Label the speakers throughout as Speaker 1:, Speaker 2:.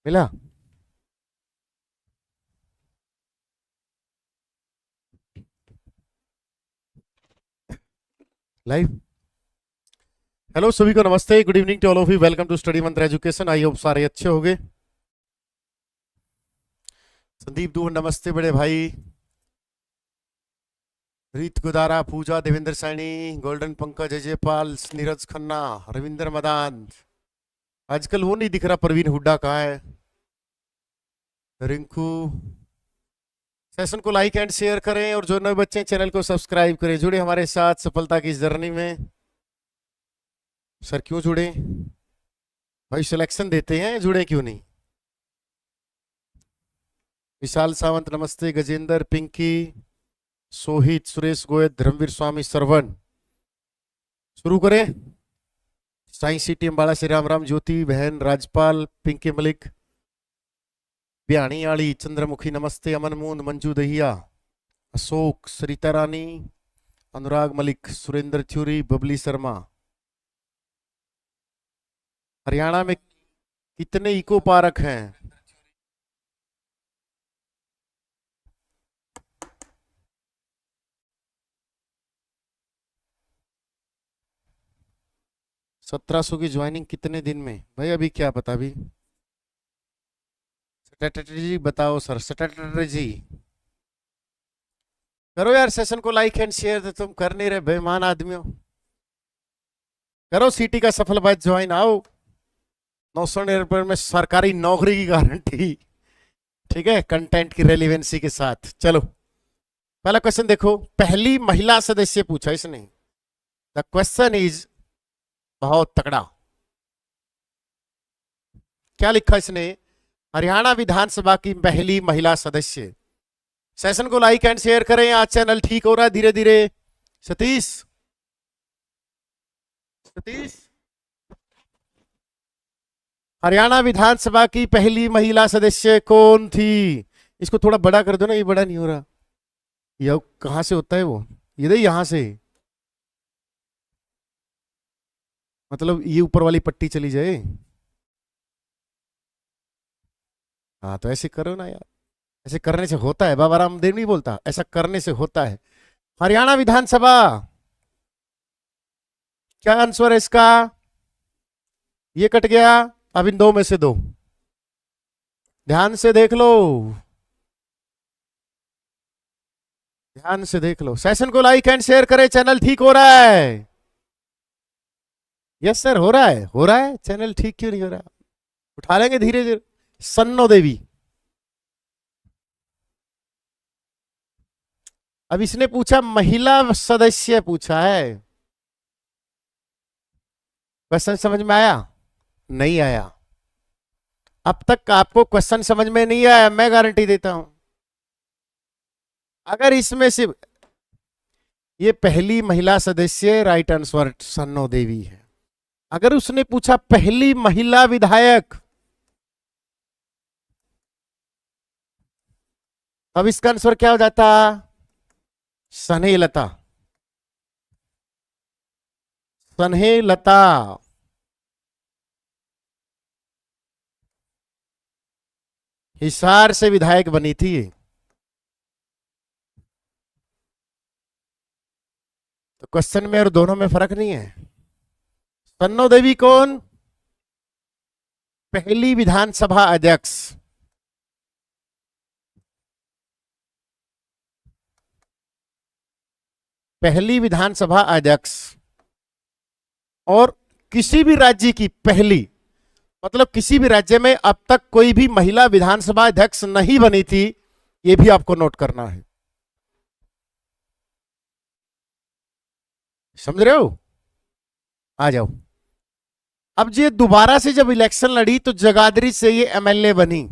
Speaker 1: मिला। Live. Hello सभी को नमस्ते, good evening to all of you. Welcome to Study Mantra Education. I hope सारे अच्छे होंगे। संदीप दूर नमस्ते बड़े भाई। रीत गुदारा, पूजा, देवेंद्र सैनी, गोल्डन पंकज, अजय पाल, नीरज खन्ना, रविंद्र मदान। आजकल वो नहीं दिख रहा, प्रवीण हुड्डा कहाँ है? रिंकू। सेशन को लाइक एंड शेयर करें और जो नए बच्चे हैं चैनल को सब्सक्राइब करें। जुड़े हमारे साथ सफलता की इस जर्नी में। सर क्यों जुड़े भाई? सिलेक्शन देते हैं, जुड़े क्यों नहीं? विशाल सावंत नमस्ते, गजेंद्र, पिंकी, सोहित, सुरेश गोयल, धर्मवीर स्वामी, सरवण। शुरू करें। साई सिटी अम्बाड़ा से राम राम, ज्योति बहन, राजपाल, पिंकी मलिक, ब्याणी आली, चंद्रमुखी नमस्ते, अमन मूंद, मंजू दहिया, अशोक, सरिता रानी, अनुराग मलिक, सुरेंद्र थ्यूरी, बबली शर्मा। हरियाणा में कितने इको पार्क हैं? सत्रह सौ की ज्वाइनिंग कितने दिन में? भाई अभी क्या पता। अभी स्ट्रेटजी बताओ सर, स्ट्रेटजी करो यार। सेशन को लाइक एंड शेयर। तो तुम कर नहीं रहे, बेईमान आदमियों। करो सीटी का सफल बैच ज्वाइन। आओ, 999 में सरकारी नौकरी की गारंटी। ठीक है, कंटेंट की रेलिवेंसी के साथ। चलो पहला क्वेश्चन देखो। पहली महिला सदस्य पूछा इसने। द क्वेश्चन इज बहुत तगड़ा। क्या लिखा इसने? हरियाणा विधानसभा की पहली महिला सदस्य। सेशन को लाइक एंड शेयर करें। आज चैनल ठीक हो रहा है धीरे धीरे। सतीश, सतीश, हरियाणा विधानसभा की पहली महिला सदस्य कौन थी? इसको थोड़ा बड़ा कर दो ना, ये बड़ा नहीं हो रहा। ये कहां से होता है वो? ये यहां से, मतलब ये ऊपर वाली पट्टी चली जाए। हाँ तो ऐसे करो ना यार। ऐसे करने से होता है, बाबा रामदेव नहीं बोलता, ऐसा करने से होता है। हरियाणा विधानसभा, क्या आंसर है इसका? ये कट गया। अब इन दो में से दो, ध्यान से देख लो, ध्यान से देख लो। सेशन को लाइक एंड शेयर करें। चैनल ठीक हो रहा है? यस सर, हो रहा है, हो रहा है। चैनल ठीक क्यों नहीं हो रहा? उठा लेंगे धीरे धीरे। सन्नो देवी। अब इसने पूछा महिला सदस्य पूछा है। क्वेश्चन समझ में आया? नहीं आया। अब तक आपको क्वेश्चन समझ में नहीं आया, मैं गारंटी देता हूं। अगर इसमें से ये पहली महिला सदस्य, राइट आंसर सन्नो देवी है। अगर उसने पूछा पहली महिला विधायक, अब इसका आंसर क्या हो जाता? स्नेहलता, स्नेहलता। हिसार से विधायक बनी थी। तो क्वेश्चन में और दोनों में फर्क नहीं है। सन्नो देवी कौन? पहली विधानसभा अध्यक्ष। पहली विधानसभा अध्यक्ष। और किसी भी राज्य की पहली, मतलब किसी भी राज्य में अब तक कोई भी महिला विधानसभा अध्यक्ष नहीं बनी थी। यह भी आपको नोट करना है। समझ रहे हो? आ जाओ। अब ये दोबारा से जब इलेक्शन लड़ी तो जगाधरी से ये एमएलए बनी।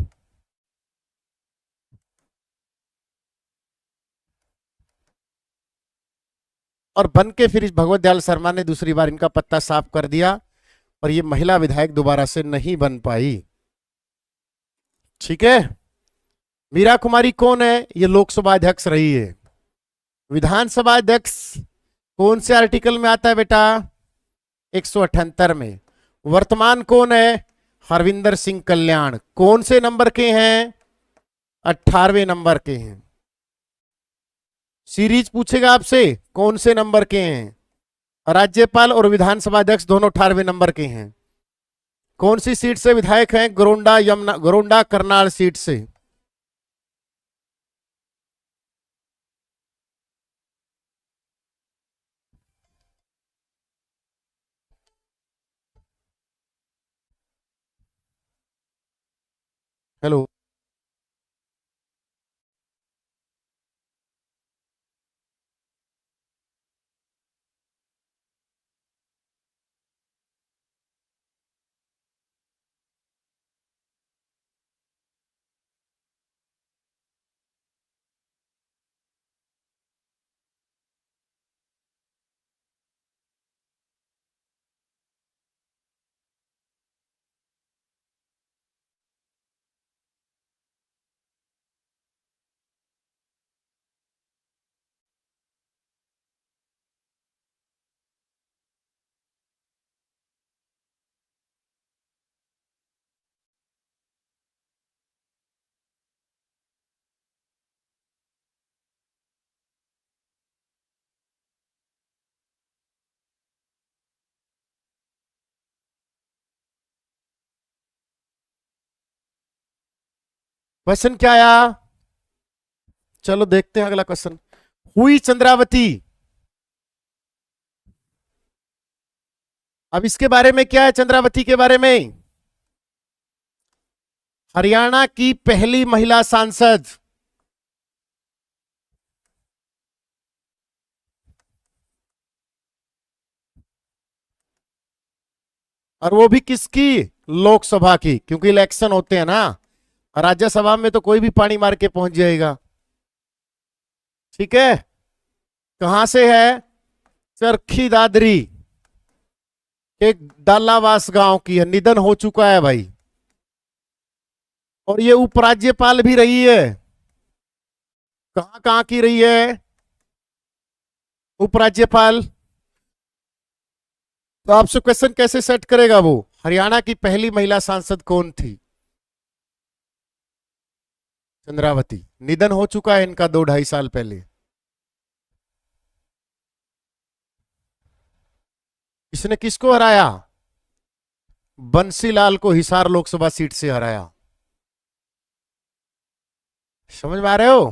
Speaker 1: और बन के फिर भगवत दयाल शर्मा ने दूसरी बार इनका पत्ता साफ कर दिया और ये महिला विधायक दोबारा से नहीं बन पाई। ठीक है। मीरा कुमारी कौन है? ये लोकसभा अध्यक्ष रही है। विधानसभा अध्यक्ष कौन से आर्टिकल में आता है बेटा? 178 में। वर्तमान कौन है? हरविंदर सिंह कल्याण कौन से नंबर के हैं? 18वें नंबर के हैं। सीरीज पूछेगा आपसे कौन से नंबर के हैं। राज्यपाल और विधानसभा अध्यक्ष दोनों 18वें नंबर के हैं। कौन सी सीट से विधायक हैं? गोरोंडा यमुना, गोरोंडा करनाल सीट से। हेलो, क्वेश्चन क्या आया? चलो देखते हैं अगला क्वेश्चन। हुई चंद्रावती, अब इसके बारे में क्या है? चंद्रावती के बारे में, हरियाणा की पहली महिला सांसद, और वो भी किसकी? लोकसभा की, क्योंकि इलेक्शन होते हैं ना। राज्यसभा में तो कोई भी पानी मार के पहुंच जाएगा। ठीक है, कहां से है? चरखी दादरी एक डालावास गांव की है, निधन हो चुका है भाई। और ये उपराज्यपाल भी रही है। कहां कहां की रही है उपराज्यपाल? तो आपसे क्वेश्चन कैसे सेट करेगा वो? हरियाणा की पहली महिला सांसद कौन थी? चंद्रावती। निधन हो चुका है इनका 2-2.5 साल पहले। इसने किसको हराया? बंसीलाल को हिसार लोकसभा सीट से हराया। समझ में आ रहे हो?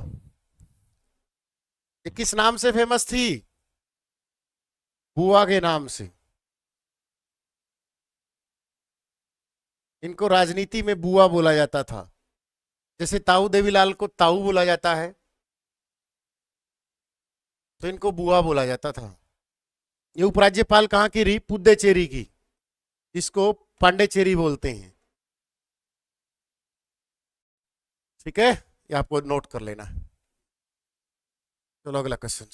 Speaker 1: ये किस नाम से फेमस थी? बुआ के नाम से। इनको राजनीति में बुआ बोला जाता था। जैसे ताऊ देवीलाल को ताऊ बोला जाता है, तो इनको बुआ बोला जाता था। ये उपराज्यपाल कहां की रही? पुद्देचेरी की, जिसको पांडेचेरी बोलते हैं। ठीक है, ये आपको नोट कर लेना है। चलो अगला क्वेश्चन।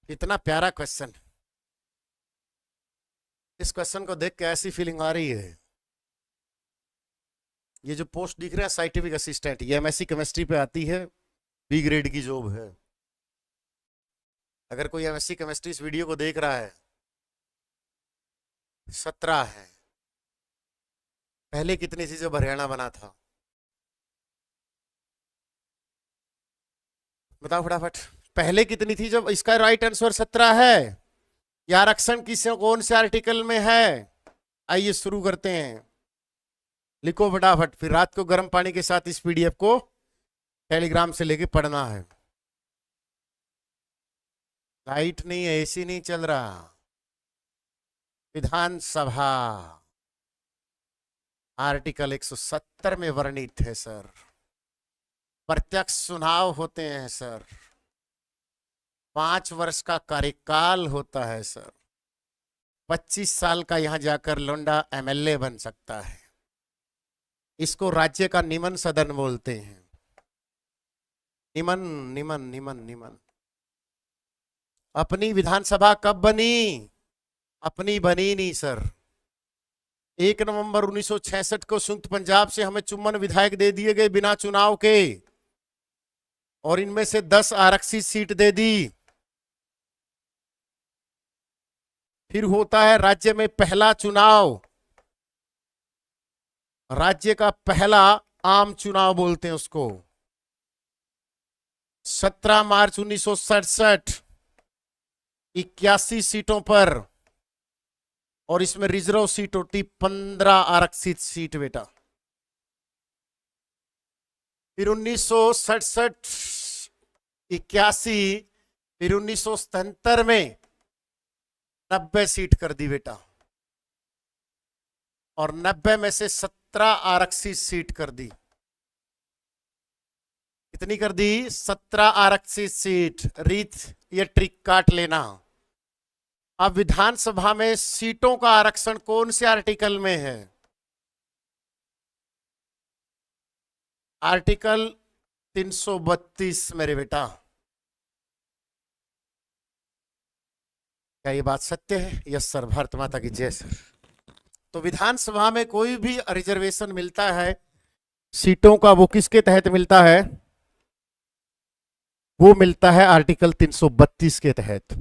Speaker 1: कितना प्यारा क्वेश्चन। इस क्वेश्चन को देख के ऐसी फीलिंग आ रही है, ये जो पोस्ट दिख रहा है साइंटिफिक असिस्टेंट, ये एमएससी केमिस्ट्री पे आती है, बी ग्रेड की जॉब है। अगर कोई एमएससी केमिस्ट्री इस वीडियो को देख रहा है, 17 है। पहले कितनी थी जब हरियाणा बना था? बताओ फटाफट, पहले कितनी थी जब? इसका राइट आंसर 17 है। यह आरक्षण किस कौन से आर्टिकल में है? आइए शुरू करते हैं। लिखो फटाफट, फिर रात को गर्म पानी के साथ इस पीडीएफ को टेलीग्राम से लेके पढ़ना है। लाइट नहीं है, एसी नहीं चल रहा। विधानसभा आर्टिकल 170 में वर्णित है सर। प्रत्यक्ष चुनाव होते हैं सर। 5 वर्ष का कार्यकाल होता है सर। 25 साल का यहां जाकर लोंडा एमएलए बन सकता है। इसको राज्य का निमन सदन बोलते हैं। निमन निमन निमन निमन। अपनी विधानसभा कब बनी? अपनी बनी नहीं सर। 1 नवंबर 1966 को संयुक्त पंजाब से हमें 54 विधायक दे दिए गए बिना चुनाव के, और इनमें से 10 आरक्षित सीट दे दी। फिर होता है राज्य में पहला चुनाव, राज्य का पहला आम चुनाव बोलते हैं उसको। 17 मार्च 1967, 81 सीटों पर, और इसमें रिजर्व सीट होती 15 आरक्षित सीट बेटा। फिर 1967, 81, फिर 1977 में 90 सीट कर दी बेटा, और 90 में से 17 आरक्षित सीट कर दी। कितनी कर दी? 17 आरक्षित सीट। रीत ये ट्रिक काट लेना। अब विधानसभा में सीटों का आरक्षण कौन से आर्टिकल में है? आर्टिकल 332 मेरे बेटा। क्या ये बात सत्य है? यस सर, भारत माता की जय सर। तो विधानसभा में कोई भी रिजर्वेशन मिलता है सीटों का, वो किसके तहत मिलता है? वो मिलता है आर्टिकल 332 के तहत।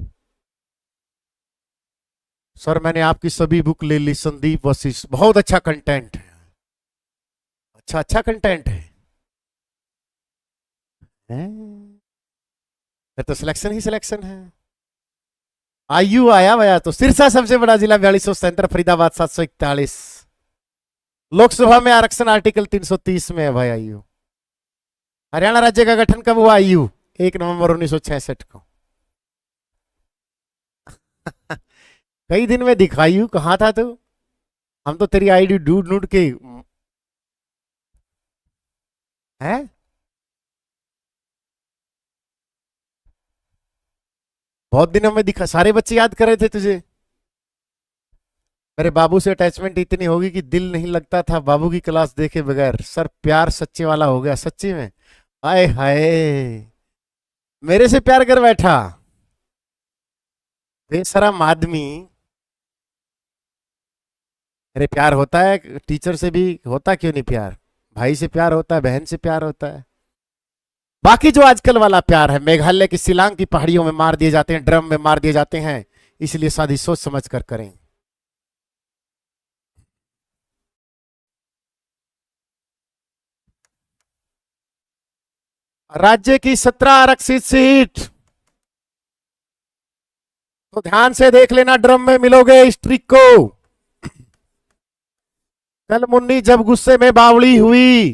Speaker 1: सर मैंने आपकी सभी बुक ले ली, संदीप वशिष्ठ, बहुत अच्छा कंटेंट है, अच्छा कंटेंट है। फिर तो सिलेक्शन ही सिलेक्शन है। आयु आया भैया। तो सिरसा सबसे बड़ा जिला 4277, फरीदाबाद 741। लोकसभा में आरक्षण आर्टिकल 330 में है भाई आयु। हरियाणा राज्य का गठन कब हुआ आयु? 1 नवंबर 1966 को। कई दिन में दिखायु, कहां था तू? हम तो तेरी आईडी ढूंढ ढूंढ के है। बहुत दिनों में दिखा, सारे बच्चे याद कर रहे थे तुझे। मेरे बाबू से अटैचमेंट इतनी होगी कि दिल नहीं लगता था बाबू की क्लास देखे बगैर। सर प्यार सच्चे वाला हो गया सच्ची में। आए हाय, मेरे से प्यार कर बैठा बेशरम आदमी। अरे प्यार होता है, टीचर से भी होता, क्यों नहीं प्यार? भाई से प्यार होता है, बहन से प्यार होता है। बाकी जो आजकल वाला प्यार है, मेघालय की शिलांग की पहाड़ियों में मार दिए जाते हैं, ड्रम में मार दिए जाते हैं, इसलिए शादी सोच समझ कर करें। राज्य की 17 आरक्षित सीट, तो ध्यान से देख लेना, ड्रम में मिलोगे इस ट्रिक को। कल मुन्नी जब गुस्से में बावली हुई,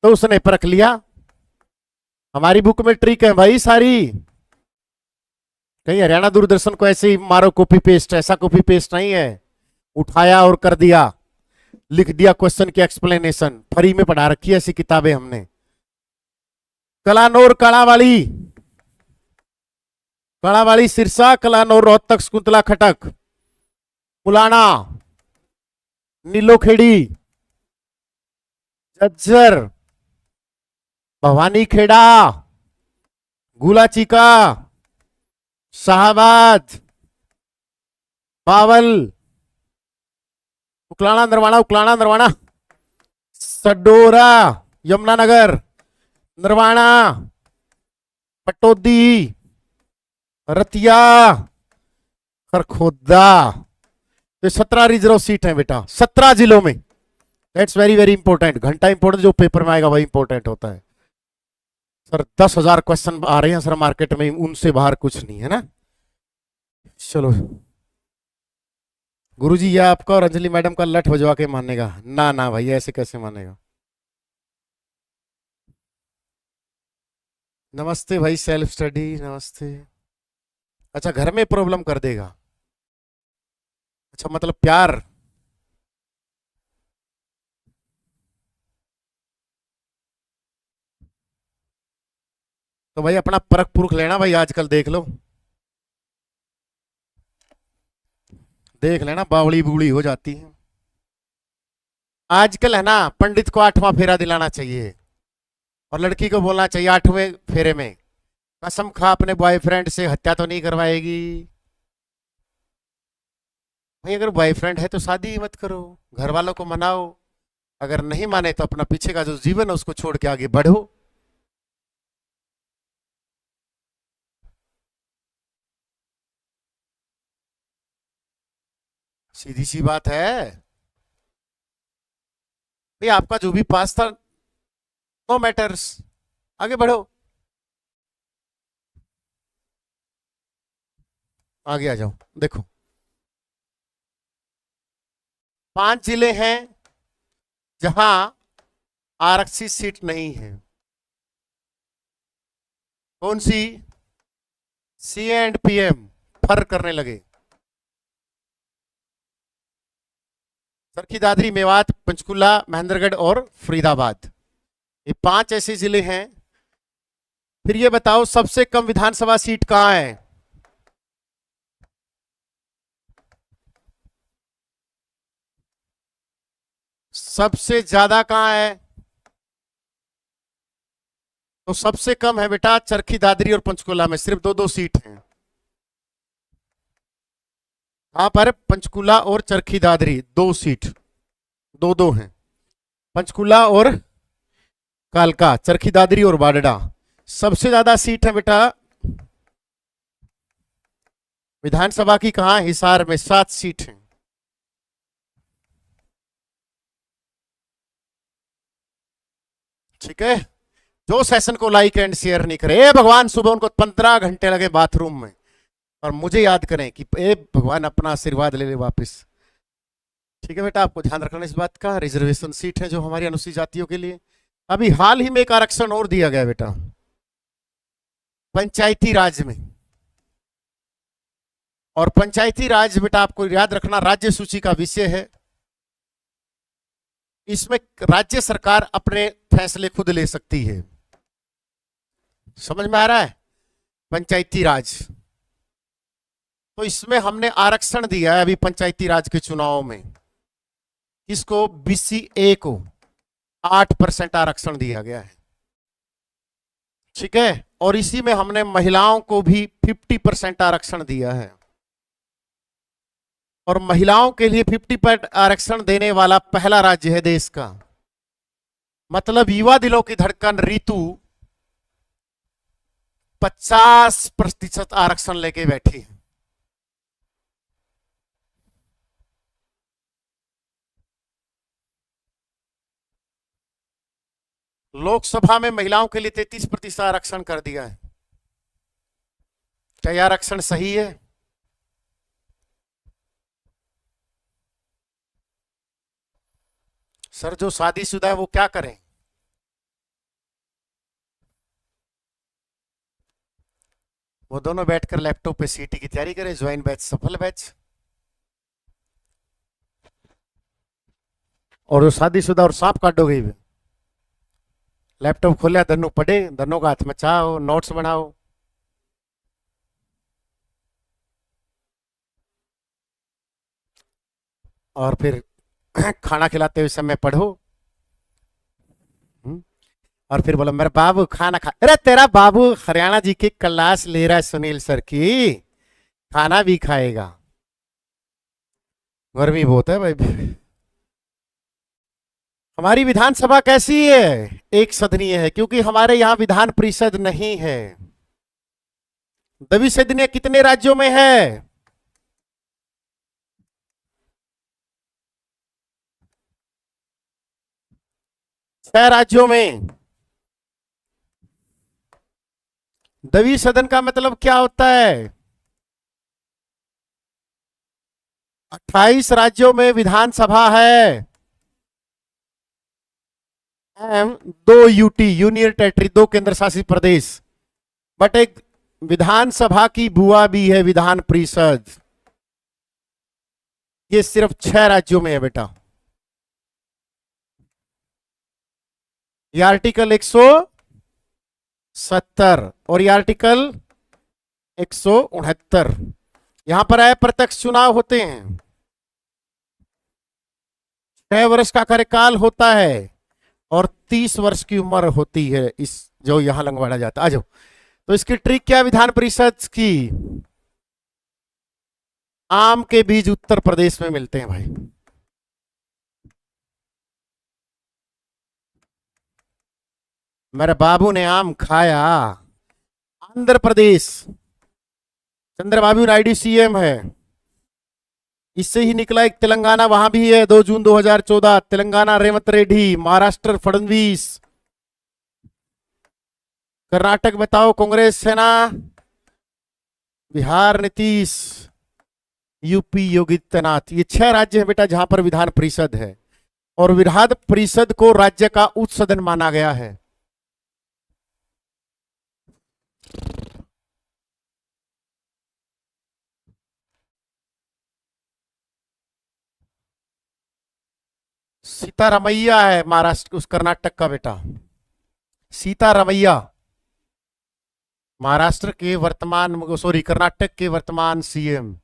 Speaker 1: तो उसने परख लिया। हमारी बुक में ट्रिक है भाई सारी। कहीं हरियाणा दूरदर्शन को ऐसे ही मारो कॉपी पेस्ट, ऐसा कॉपी पेस्ट नहीं है। उठाया और कर दिया, लिख दिया क्वेश्चन की एक्सप्लेनेशन। फ्री में पढ़ा रखी है ऐसी किताबें हमने। कलानौर काड़ावाली, काड़ावाली सिरसा, कलानौर रोहतक, शकुंतला खटक, मुलाना, नीलोखेड़ी, झज्जर, भवानी खेड़ा, गुलाचीका, शाहबाद, बावल, उकलाना नरवाना, उकलाना नरवाना, सडोरा, यमुनानगर, नरवाना, पटौदी, रतिया, खरखोदा। तो 17 रिजर्व सीट है बेटा, 17 जिलों में। That's very very important. घंटा इंपॉर्टेंट, जो पेपर में आएगा वही इंपॉर्टेंट होता है। सर 10,000 क्वेश्चन आ रहे हैं सर मार्केट में, उनसे बाहर कुछ नहीं है ना। चलो गुरुजी, ये आपका और अंजलि मैडम का लठ बजवा के मानेगा? ना ना भाई, ऐसे कैसे मानेगा। नमस्ते भाई, सेल्फ स्टडी नमस्ते। अच्छा, घर में प्रॉब्लम कर देगा। अच्छा मतलब प्यार। तो भाई अपना परख पुरख लेना भाई, आजकल देख लो, देख लेना, बावड़ी बूढ़ी हो जाती है आजकल है ना। पंडित को 8वां फेरा दिलाना चाहिए, और लड़की को बोलना चाहिए 8वें फेरे में कसम खा अपने बॉयफ्रेंड से हत्या तो नहीं करवाएगी। भाई अगर बॉयफ्रेंड है तो शादी मत करो, घर वालों को मनाओ। अगर नहीं माने तो अपना पीछे का जो जीवन है उसको छोड़ के आगे बढ़ो। सीधी सी बात है भाई, आपका जो भी पास था, नो मैटर्स, आगे बढ़ो। आगे आ जाओ। देखो 5 जिले हैं जहां आरक्षित सीट नहीं है। कौन सी? सी एंड पीएम फर्क करने लगे। चरखी दादरी, मेवात, पंचकुला, महेंद्रगढ़ और फरीदाबाद, ये 5 ऐसे जिले हैं। फिर ये बताओ सबसे कम विधानसभा सीट कहां है? सबसे ज्यादा कहां है? तो सबसे कम है बेटा चरखी दादरी और पंचकुला में, सिर्फ 2-2 सीट हैं। कहां पर? पंचकुला और चरखी दादरी, 2 सीट, 2-2 हैं। पंचकुला और कालका, चरखी दादरी और बाडडा। सबसे ज्यादा सीट है बेटा विधानसभा की, कहां? हिसार में 7 सीट हैं। ठीक है, जो सेशन को लाइक एंड शेयर नहीं करे, ए भगवान सुबह उनको 15 घंटे लगे बाथरूम में और मुझे याद करें कि ए भगवान अपना आशीर्वाद ले ले वापस। ठीक है बेटा, आपको ध्यान रखना इस बात का। रिजर्वेशन सीट है जो हमारी अनुसूचित जातियों के लिए। अभी हाल ही में एक आरक्षण और दिया गया बेटा पंचायती राज में। और पंचायती राज बेटा आपको याद रखना राज्य सूची का विषय है। इसमें राज्य सरकार अपने फैसले खुद ले सकती है। समझ में आ रहा है? पंचायती राज, तो इसमें हमने आरक्षण दिया है अभी पंचायती राज के चुनाव में। किसको? बीसीए को 8% आरक्षण दिया गया है। ठीक है, और इसी में हमने महिलाओं को भी 50% आरक्षण दिया है। और महिलाओं के लिए 50% आरक्षण देने वाला पहला राज्य है देश का। मतलब युवा दिलों की धड़कन रीतू 50% आरक्षण लेके बैठी है। लोकसभा में महिलाओं के लिए 33% आरक्षण कर दिया है। क्या यह आरक्षण सही है? सर जो शादीशुदा है वो क्या करें? वो दोनों बैठकर लैपटॉप पे सीटी की तैयारी करें, ज्वाइन बैच सफल बैच। और जो शादीशुदा और सांप काटोगे, लैपटॉप खोलिया, दोनों पढ़े, दोनों का हाथ में चाहो, नोट्स बनाओ। और फिर खाना खिलाते हुए समय पढ़ो। और फिर बोलो मेरा बाबू खाना खा, अरे तेरा बाबू हरियाणा जी की क्लास ले रहा है सुनील सर की, खाना भी खाएगा। गर्मी बहुत है भाई। हमारी विधानसभा कैसी है? एक सदनीय है, क्योंकि हमारे यहां विधान परिषद नहीं है। द्विसदनीय कितने राज्यों में है? 6 राज्यों में। द्विसदन का मतलब क्या होता है? 28 राज्यों में विधानसभा है। 2 यूटी, यूनियन टेरिटरी, 2 केंद्र शासित प्रदेश। बट एक विधानसभा की बुआ भी है विधान परिषद। ये सिर्फ 6 राज्यों में है बेटा। ये आर्टिकल 170 और ये आर्टिकल 169। यहां पर है प्रत्यक्ष चुनाव होते हैं, 6 वर्ष का कार्यकाल होता है और 30 वर्ष की उम्र होती है इस जो यहां लंगवाड़ा जाता है। आ जाओ, तो इसकी ट्रिक क्या? विधान परिषद की आम के बीज उत्तर प्रदेश में मिलते हैं भाई। मेरे बाबू ने आम खाया। आंध्र प्रदेश, चंद्रबाबू नायडू सीएम है। इससे ही निकला एक तेलंगाना, वहां भी है 2 जून 2014, तेलंगाना रेवंत रेड्डी, महाराष्ट्र फडणवीस, कर्नाटक बताओ कांग्रेस सेना, बिहार नीतीश, यूपी योगी आदित्यनाथ। ये 6 राज्य है बेटा जहां पर विधान परिषद है, और विधान परिषद को राज्य का उच्च सदन माना गया है। सीतारमैया है महाराष्ट्र, उस कर्नाटक का बेटा सीतारमैया, महाराष्ट्र के वर्तमान, सॉरी कर्नाटक के वर्तमान सीएम।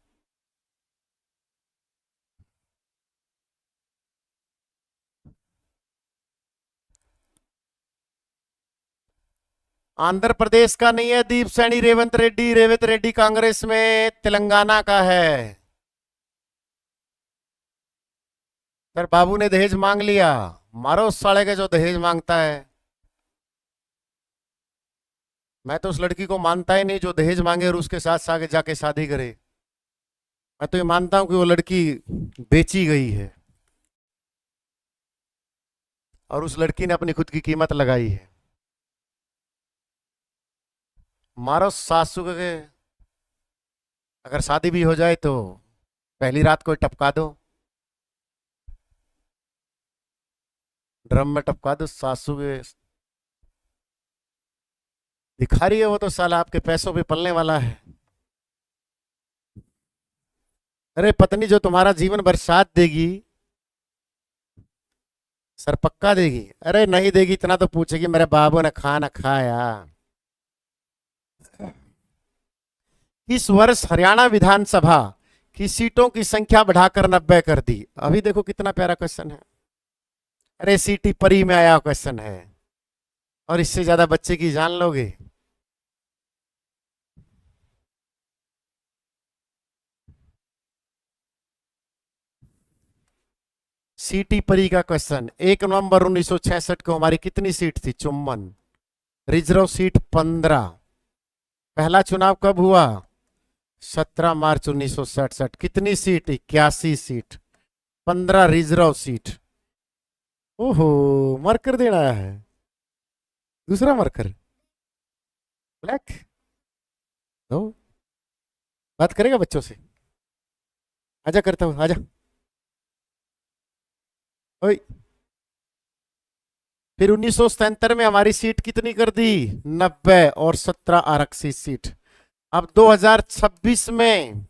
Speaker 1: आंध्र प्रदेश का नहीं है दीप सैनी, रेवंत रेड्डी, रेवंत रेड्डी कांग्रेस में तेलंगाना का है। फिर बाबू ने दहेज मांग लिया, मारो उस साले के जो दहेज मांगता है। मैं तो उस लड़की को मानता ही नहीं जो दहेज मांगे और उसके साथ साथ जाके शादी करे। मैं तो ये मानता हूं कि वो लड़की बेची गई है और उस लड़की ने अपनी खुद की कीमत लगाई है। मारो सासू के, अगर शादी भी हो जाए तो पहली रात को टपका दो, ड्रम में टपका दो सासू के। दिखा रही है वो तो साला आपके पैसों पे पलने वाला है। अरे पत्नी जो तुम्हारा जीवन भर साथ देगी, सर पक्का देगी। अरे नहीं देगी इतना तो पूछेगी मेरे बाबू ने खाना खाया। इस वर्ष हरियाणा विधानसभा की सीटों की संख्या बढ़ाकर 90 कर दी। अभी देखो कितना प्यारा क्वेश्चन है। अरे सीटी परी में आया क्वेश्चन है, और इससे ज्यादा बच्चे की जान लोगे। सीटी परी का क्वेश्चन, 1 नवंबर 1966 को हमारी कितनी सीट थी? 54। Reserve seat 15। पहला चुनाव कब हुआ? 17 मार्च 1967। कितनी सीट? 81 seat, 15 reserve seat. ओहो, मार्कर देना आया है, दूसरा मार्कर ब्लैक। दो बात करेगा बच्चों से, आजा करता हूं, आजा। ओए, फिर 1977 में हमारी सीट कितनी कर दी? 90, और 17 आरक्षित सीट। अब 2026 में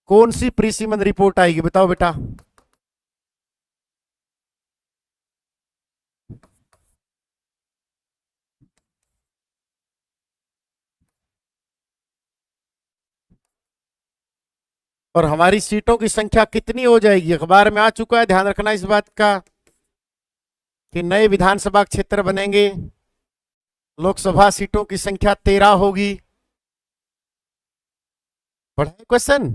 Speaker 1: कौन सी प्री सीमन रिपोर्ट आएगी बताओ बेटा? और हमारी सीटों की संख्या कितनी हो जाएगी? अखबार में आ चुका है, ध्यान रखना इस बात का कि नए विधानसभा क्षेत्र बनेंगे, लोकसभा सीटों की संख्या 13 होगी। पढ़े क्वेश्चन?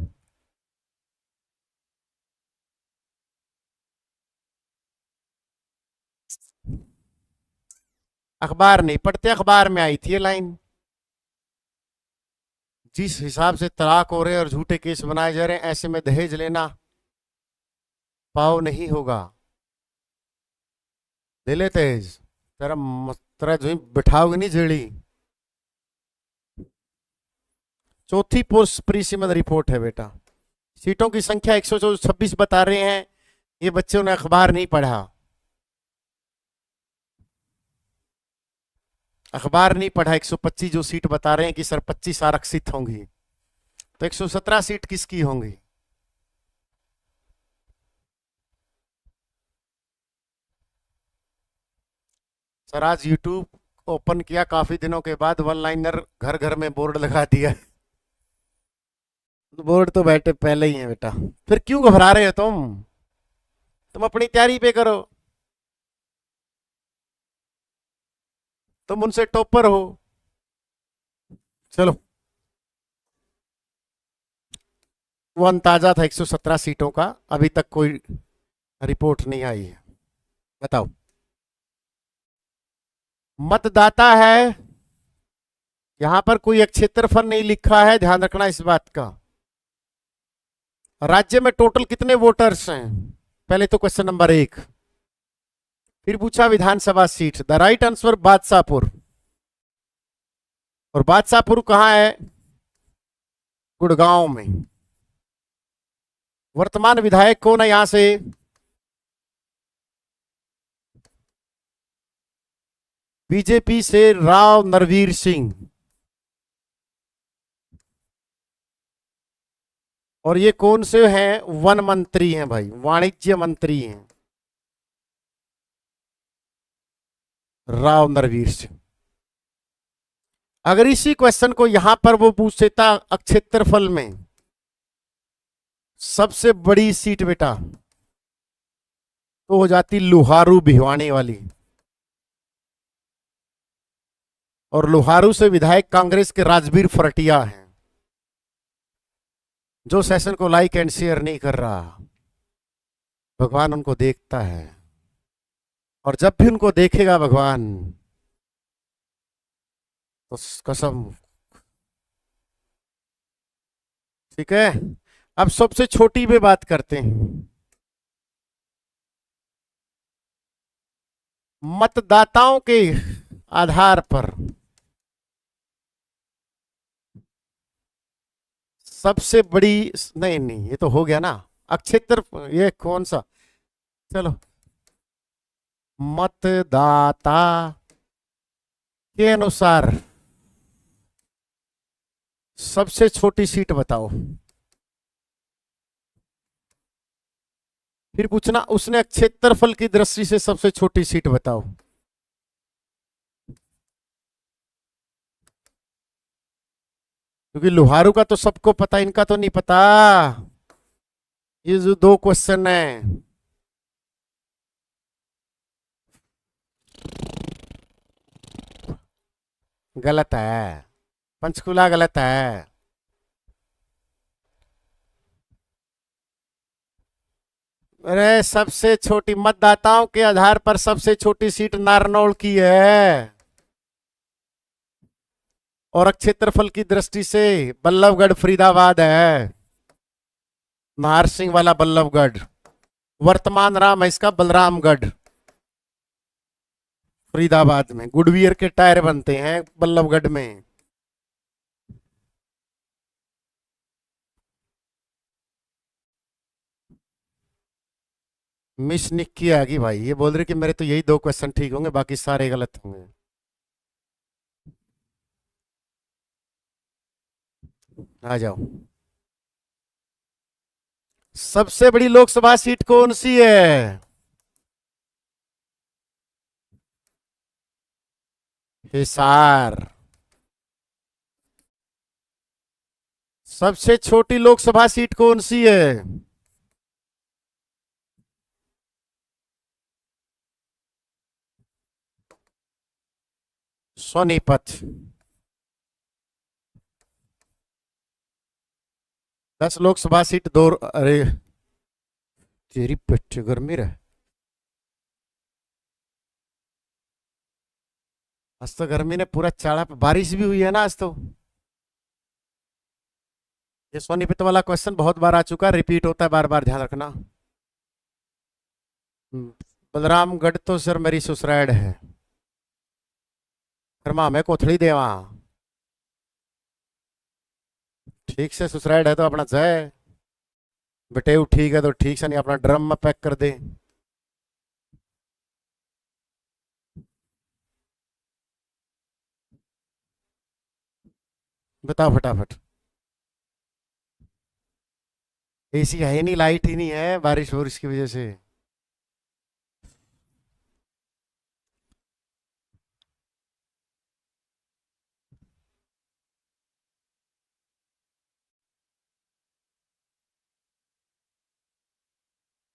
Speaker 1: अखबार नहीं पढ़ते, अखबार में आई थी ये लाइन। जिस हिसाब से तलाक हो रहे और झूठे केस बनाए जा रहे हैं, ऐसे में दहेज लेना पाव नहीं होगा। ले ले दहेज, तेरा जो बिठाओगे नहीं झेड़ी। चौथी पोस्ट प्री सीमन रिपोर्ट है बेटा। सीटों की संख्या 126 बता रहे हैं, ये बच्चों ने अखबार नहीं पढ़ा। अखबार नहीं पढ़ा। 125 जो सीट बता रहे हैं कि सर 25 आरक्षित होंगी, तो 117 सीट किसकी होंगी? सर आज यूट्यूब ओपन किया काफी दिनों के बाद, वन लाइनर घर घर में बोर्ड लगा दिया। बोर्ड तो बैठे पहले ही है बेटा, फिर क्यों घबरा रहे हो तुम अपनी तैयारी पे करो। तुम उनसे टॉपर हो। चलो, वो अंदाजा था 117 सीटों का, अभी तक कोई रिपोर्ट नहीं आई है। बताओ, मतदाता है, यहां पर कोई क्षेत्रफल नहीं लिखा है, ध्यान रखना इस बात का। राज्य में टोटल कितने वोटर्स हैं? पहले तो क्वेश्चन नंबर 1। फिर पूछा विधानसभा seat. The right answer Badshahpur. और बादशाहपुर कहाँ है? गुड़गांव में। वर्तमान विधायक कौन है यहां से? बीजेपी से राव नरवीर सिंह। और ये कौन से हैं? वन मंत्री हैं भाई, वाणिज्य मंत्री हैं राव नरवीर सिंह। अगर इसी क्वेश्चन को यहां पर वो पूछ देता क्षेत्रफल में सबसे बड़ी सीट बेटा, तो हो जाती लोहारू भिवानी वाली। और लोहारू से विधायक कांग्रेस के राजवीर फरटिया हैं, जो सेशन को लाइक एंड शेयर नहीं कर रहा। भगवान उनको देखता है, और जब भी उनको देखेगा भगवान तो कसम। ठीक है, अब सबसे छोटी में बात करते हैं। मतदाताओं के आधार पर सबसे बड़ी, नहीं नहीं ये तो हो गया ना, क्षेत्र, ये कौन सा, चलो मतदाता के अनुसार सबसे छोटी सीट बताओ। फिर पूछना उसने क्षेत्रफल की दृष्टि से सबसे छोटी सीट बताओ। क्योंकि लोहारू का तो सबको पता, इनका तो नहीं पता। ये जो 2 क्वेश्चन है, गलत है, पंचकुला गलत है। अरे सबसे छोटी, मतदाताओं के आधार पर सबसे छोटी सीट नारनौल की है। और क्षेत्रफल की दृष्टि से बल्लभगढ़ फरीदाबाद है, महार सिंह वाला बल्लभगढ़। वर्तमान नाम है इसका बलरामगढ़। फरीदाबाद में गुडवियर के टायर बनते हैं बल्लभगढ़ में। मिस निक्की आ गई भाई, ये बोल रही कि मेरे तो यही 2 क्वेश्चन ठीक होंगे, बाकी सारे गलत होंगे। आ जाओ। सबसे बड़ी लोकसभा सीट कौन सी है? हिसार। सबसे छोटी लोकसभा सीट कौन सी है? सोनीपत। 10 लोकसभा सीट, 2, अरे तेरी पेट गर्मी रहे। आज तो गर्मी ने पूरा चाड़ा, बारिश भी हुई है ना आज तो। ये सोनीपत वाला क्वेश्चन बहुत बार आ चुका है, रिपीट होता है बार बार, ध्यान रखना। बलरामगढ़ तो सर मेरी सुसराइड है, फिर माँ मैं कोथड़ी देवा। ठीक से सुसराइड है तो अपना जय बेटे, ठीक है तो ठीक से, नहीं अपना ड्रम में पैक कर दे। बताओ फटाफट। एसी है ही नहीं, लाइट ही नहीं है, बारिश हो इसकी वजह से।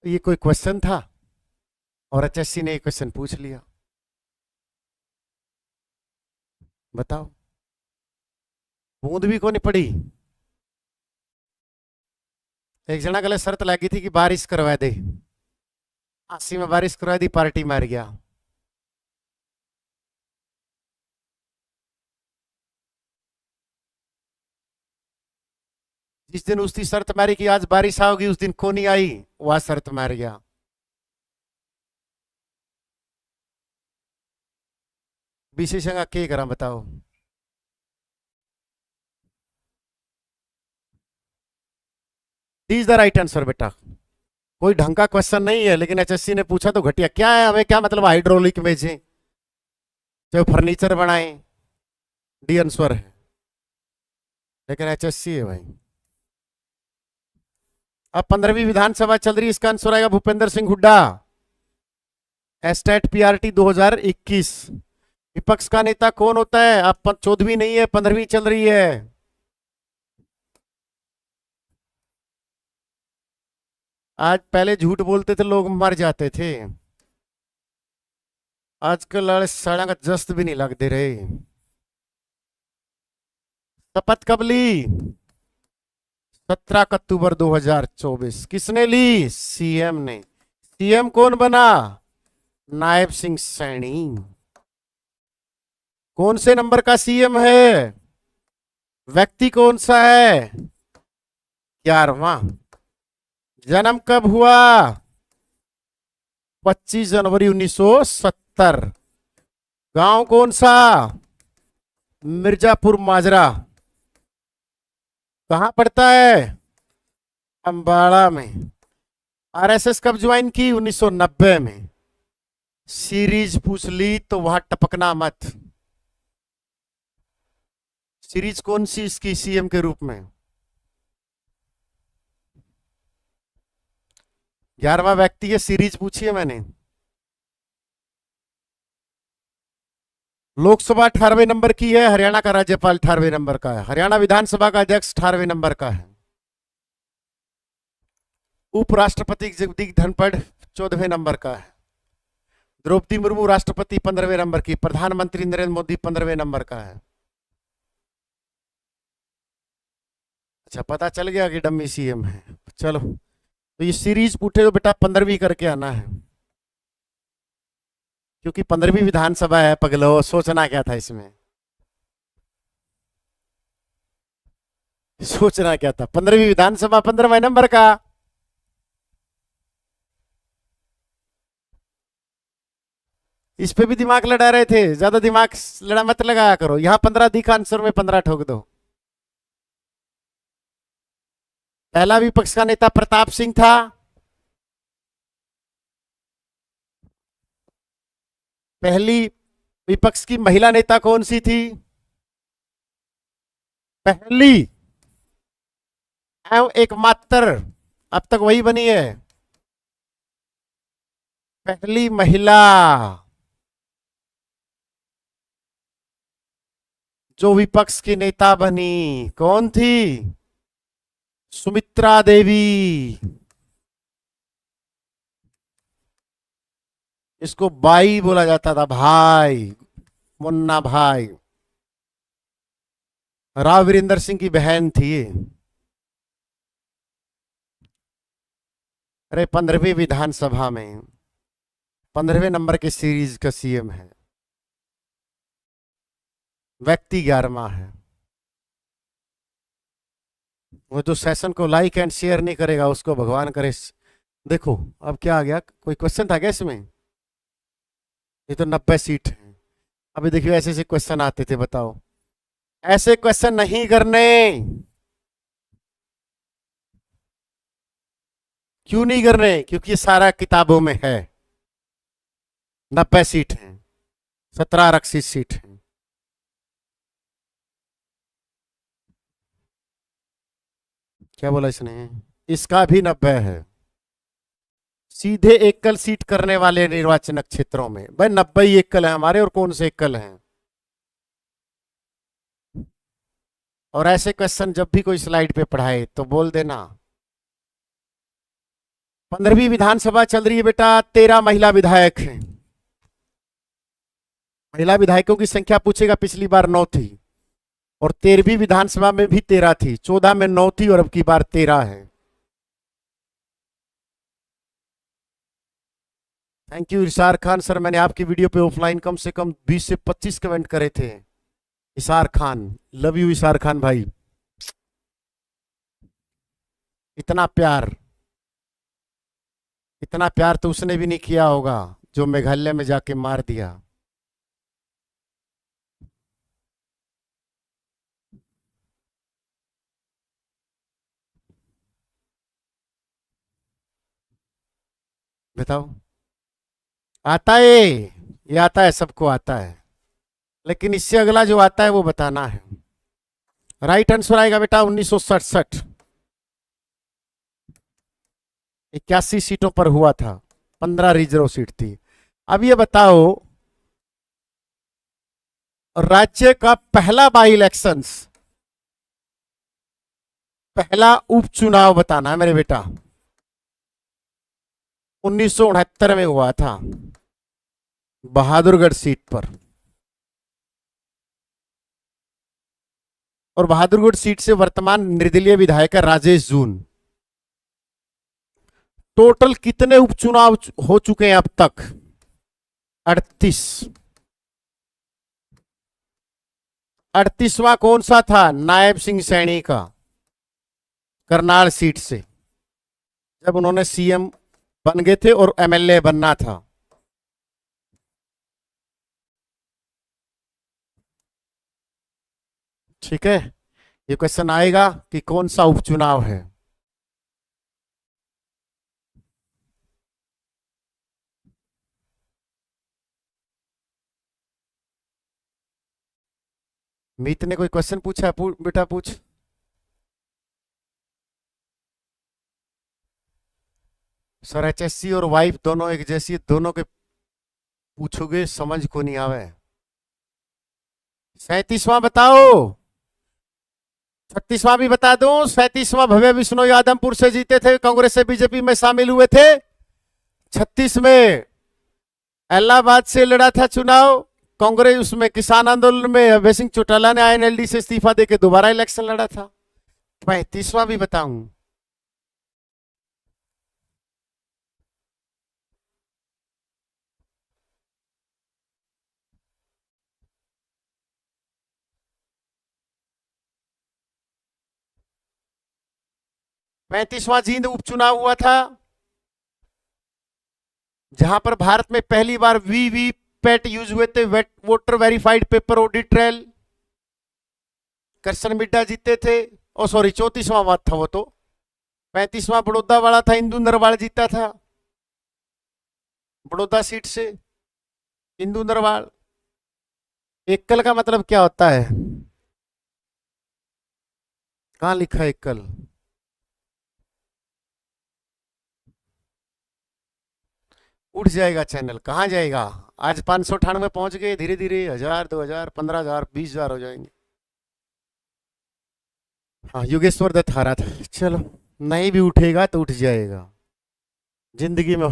Speaker 1: ये कोई क्वेश्चन था और एचएससी ने क्वेश्चन पूछ लिया, बताओ। बूंद भी को नहीं पड़ी। एक जना गले शर्त लगी थी कि बारिश करवा दे, 80 में बारिश करवा दी, पार्टी मार गया। जिस दिन उसकी शर्त मारी कि आज बारिश आओगी, उस दिन कौन नहीं आई, वह शर्त मार गया। विशेषण के करा बताओ। इज द राइट आंसर बेटा। कोई ढंग का क्वेश्चन नहीं है, लेकिन एचएससी ने पूछा तो घटिया। क्या है, हमें क्या मतलब हाइड्रोलिक मेजें, चाहे फर्नीचर बनाए, डी आंसर है, लेकिन एचएससी है भाई। अब 15वीं विधानसभा चल रही है, इसका आंसर आएगा भूपेंद्र सिंह हुड्डा। State PRT 2021। विपक्ष का नेता कौन होता है? अब 14वीं नहीं है, 15वीं चल रही है। आज पहले झूठ बोलते थे लोग मर जाते थे, आजकल साड़ा का जस्त भी नहीं लगते रहे। शपथ कब ली? 17 अक्टूबर 2024। किसने ली? सीएम ने। सीएम कौन बना? नायब सिंह सैनी। कौन से नंबर का सीएम है? व्यक्ति कौन सा है? 11वां। जन्म कब हुआ? 25 जनवरी 1970। गांव कौन सा? मिर्जापुर माजरा। कहां पड़ता है? अंबाड़ा में। आरएसएस कब ज्वाइन की? 1990 में। सीरीज पूछ ली तो वहां टपकना मत। सीरीज कौन सी इसकी सीएम के रूप में? 11वां व्यक्ति है, सीरीज पूछी है मैंने। लोकसभा 18वें नंबर की है, हरियाणा का राज्यपाल 18वें नंबर का है, हरियाणा विधानसभा का अध्यक्ष 18वें नंबर का है, उपराष्ट्रपति जगदीप धनखड़ 14वें नंबर का है, द्रौपदी मुर्मू राष्ट्रपति 15वें नंबर की, प्रधानमंत्री नरेंद्र मोदी 15वें नंबर का है। अच्छा, पता चल गया कि डम्मी सीएम है। चलो, तो ये सीरीज पूछे तो बेटा 15वीं करके आना है, क्योंकि 15वीं विधानसभा है पगलो। सोचना क्या था इसमें, सोचना क्या था? 15वीं विधानसभा 15वें नंबर का। इस पे भी दिमाग लड़ा रहे थे, ज्यादा दिमाग लड़ा मत लगाया करो। यहां 15 दिखा, आंसर में 15 ठोक दो। पहला विपक्ष का नेता प्रताप सिंह था। पहली विपक्ष की महिला नेता कौन सी थी? पहली एवं एकमात्र, अब तक वही बनी है, पहली महिला जो विपक्ष की नेता बनी। कौन थी? सुमित्रा देवी। इसको बाई बोला जाता था, भाई, मुन्ना भाई। राव वीरेंद्र सिंह की बहन थी। अरे 15वीं विधानसभा में 15वें नंबर के सीरीज का सीएम है, व्यक्ति 11वां है। वो जो सेशन को लाइक एंड शेयर नहीं करेगा उसको भगवान करे। देखो अब क्या आ गया, कोई क्वेश्चन था क्या इसमें? ये तो 90 सीट है। अभी देखिए ऐसे ऐसे क्वेश्चन आते थे, बताओ। ऐसे क्वेश्चन नहीं करने। क्यों नहीं करने? क्योंकि ये सारा किताबों में है। 90 सीट है, 17 आरक्षित सीट है। क्या बोला इसने? इसका भी 90 है। सीधे एकल सीट करने वाले निर्वाचन क्षेत्रों में भाई 90 ही एकल है हमारे, और कौन से एकल हैं? और ऐसे क्वेश्चन जब भी कोई स्लाइड पे पढ़ाए तो बोल देना। 15वीं विधानसभा चल रही है बेटा, 13 महिला विधायक हैं। महिला विधायकों की संख्या पूछेगा, पिछली बार 9 थी, और 13वीं विधानसभा में भी 13 थी, 14 में 9 थी, और अब की बार 13 है। Thank you Essar Khan sir, मैंने आपकी वीडियो पे ऑफलाइन कम से कम 20 से 25 कमेंट करे थे। इशार खान, लव यू इशार खान भाई। इतना प्यार, इतना प्यार तो उसने भी नहीं किया होगा जो मेघालय में जाके मार दिया। बताओ, आता है ये, आता है, सबको आता है, लेकिन इससे अगला जो आता है वो बताना है। राइट आंसर आएगा बेटा 1967, 81 सीटों पर हुआ था, 15 रिजर्व सीट थी। अब ये बताओ, राज्य का पहला बाई इलेक्शंस, पहला उपचुनाव बताना है मेरे बेटा। 1969 में हुआ था, बहादुरगढ़ सीट पर। और बहादुरगढ़ सीट से वर्तमान निर्दलीय विधायक है राजेश जून। टोटल कितने उपचुनाव हो चुके हैं अब तक? 38। 38वां कौन सा था? नायब सिंह सैनी का, करनाल सीट से, जब उन्होंने सीएम बन गए थे और एमएलए बनना था। ठीक है, ये क्वेश्चन आएगा कि कौन सा उपचुनाव है। मीत ने कोई क्वेश्चन पूछा? बेटा पूछ। सर एचएससी और वाइफ दोनों एक जैसी, दोनों के पूछोगे समझ को नहीं आवे। 37वां बताओ, 36वां भी बता दूं। 37वां भव्य बिश्नोई आदमपुर से जीते थे, कांग्रेस से बीजेपी में शामिल हुए थे। 36 में इलाहाबाद से लड़ा था चुनाव कांग्रेस, उसमें किसान आंदोलन में अभय सिंह चौटाला ने आईएनएलडी से इस्तीफा देकर दोबारा इलेक्शन लड़ा था। 35वां भी बताऊं? पैंतीसवां जींद उपचुनाव हुआ था, जहां पर भारत में पहली बार वीवीपैट यूज हुए थे, voter verified paper audit trial. Karsan Midda जीते थे। ओ सॉरी, 34वां बात था वो तो। 35वां बड़ौदा वाला था, इंदू नरवाल जीता था बड़ौदा सीट से। इंदू नरवाल। एकल का मतलब क्या होता है? कहां लिखा है एकल? उठ जाएगा चैनल, कहां जाएगा? आज 598 पहुंच गए, धीरे धीरे 1000, 2000, 15000, 20000 हो जाएंगे। हाँ, योगेश्वर दत्त हारा था। चलो, नहीं भी उठेगा तो उठ जाएगा जिंदगी में।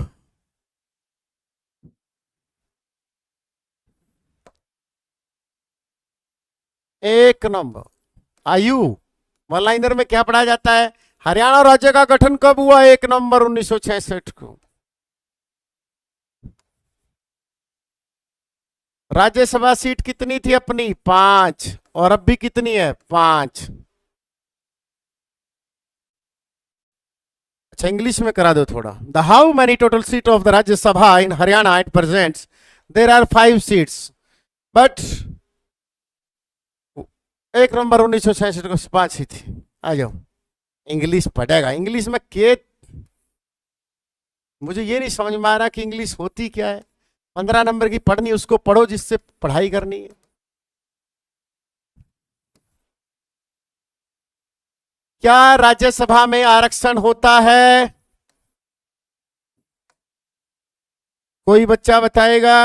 Speaker 1: एक नंबर। आयु वन लाइनर में क्या पढ़ा जाता है? हरियाणा राज्य का गठन कब हुआ? 1 नवंबर 1966 को। राज्यसभा सीट कितनी थी अपनी? 5। और अब भी कितनी है? 5। अच्छा, इंग्लिश में करा दो थोड़ा। The how many total seat of the Rajya Sabha in Haryana it presents? There are 5 seats, but 1 November 1966 को 5 ही थी। आ जाओ, इंग्लिश पढ़ेगा। इंग्लिश में के, मुझे ये नहीं समझ में आ रहा कि इंग्लिश होती क्या है। 15 नंबर की पढ़नी, उसको पढ़ो जिससे पढ़ाई करनी है। क्या राज्यसभा में आरक्षण होता है? कोई बच्चा बताएगा?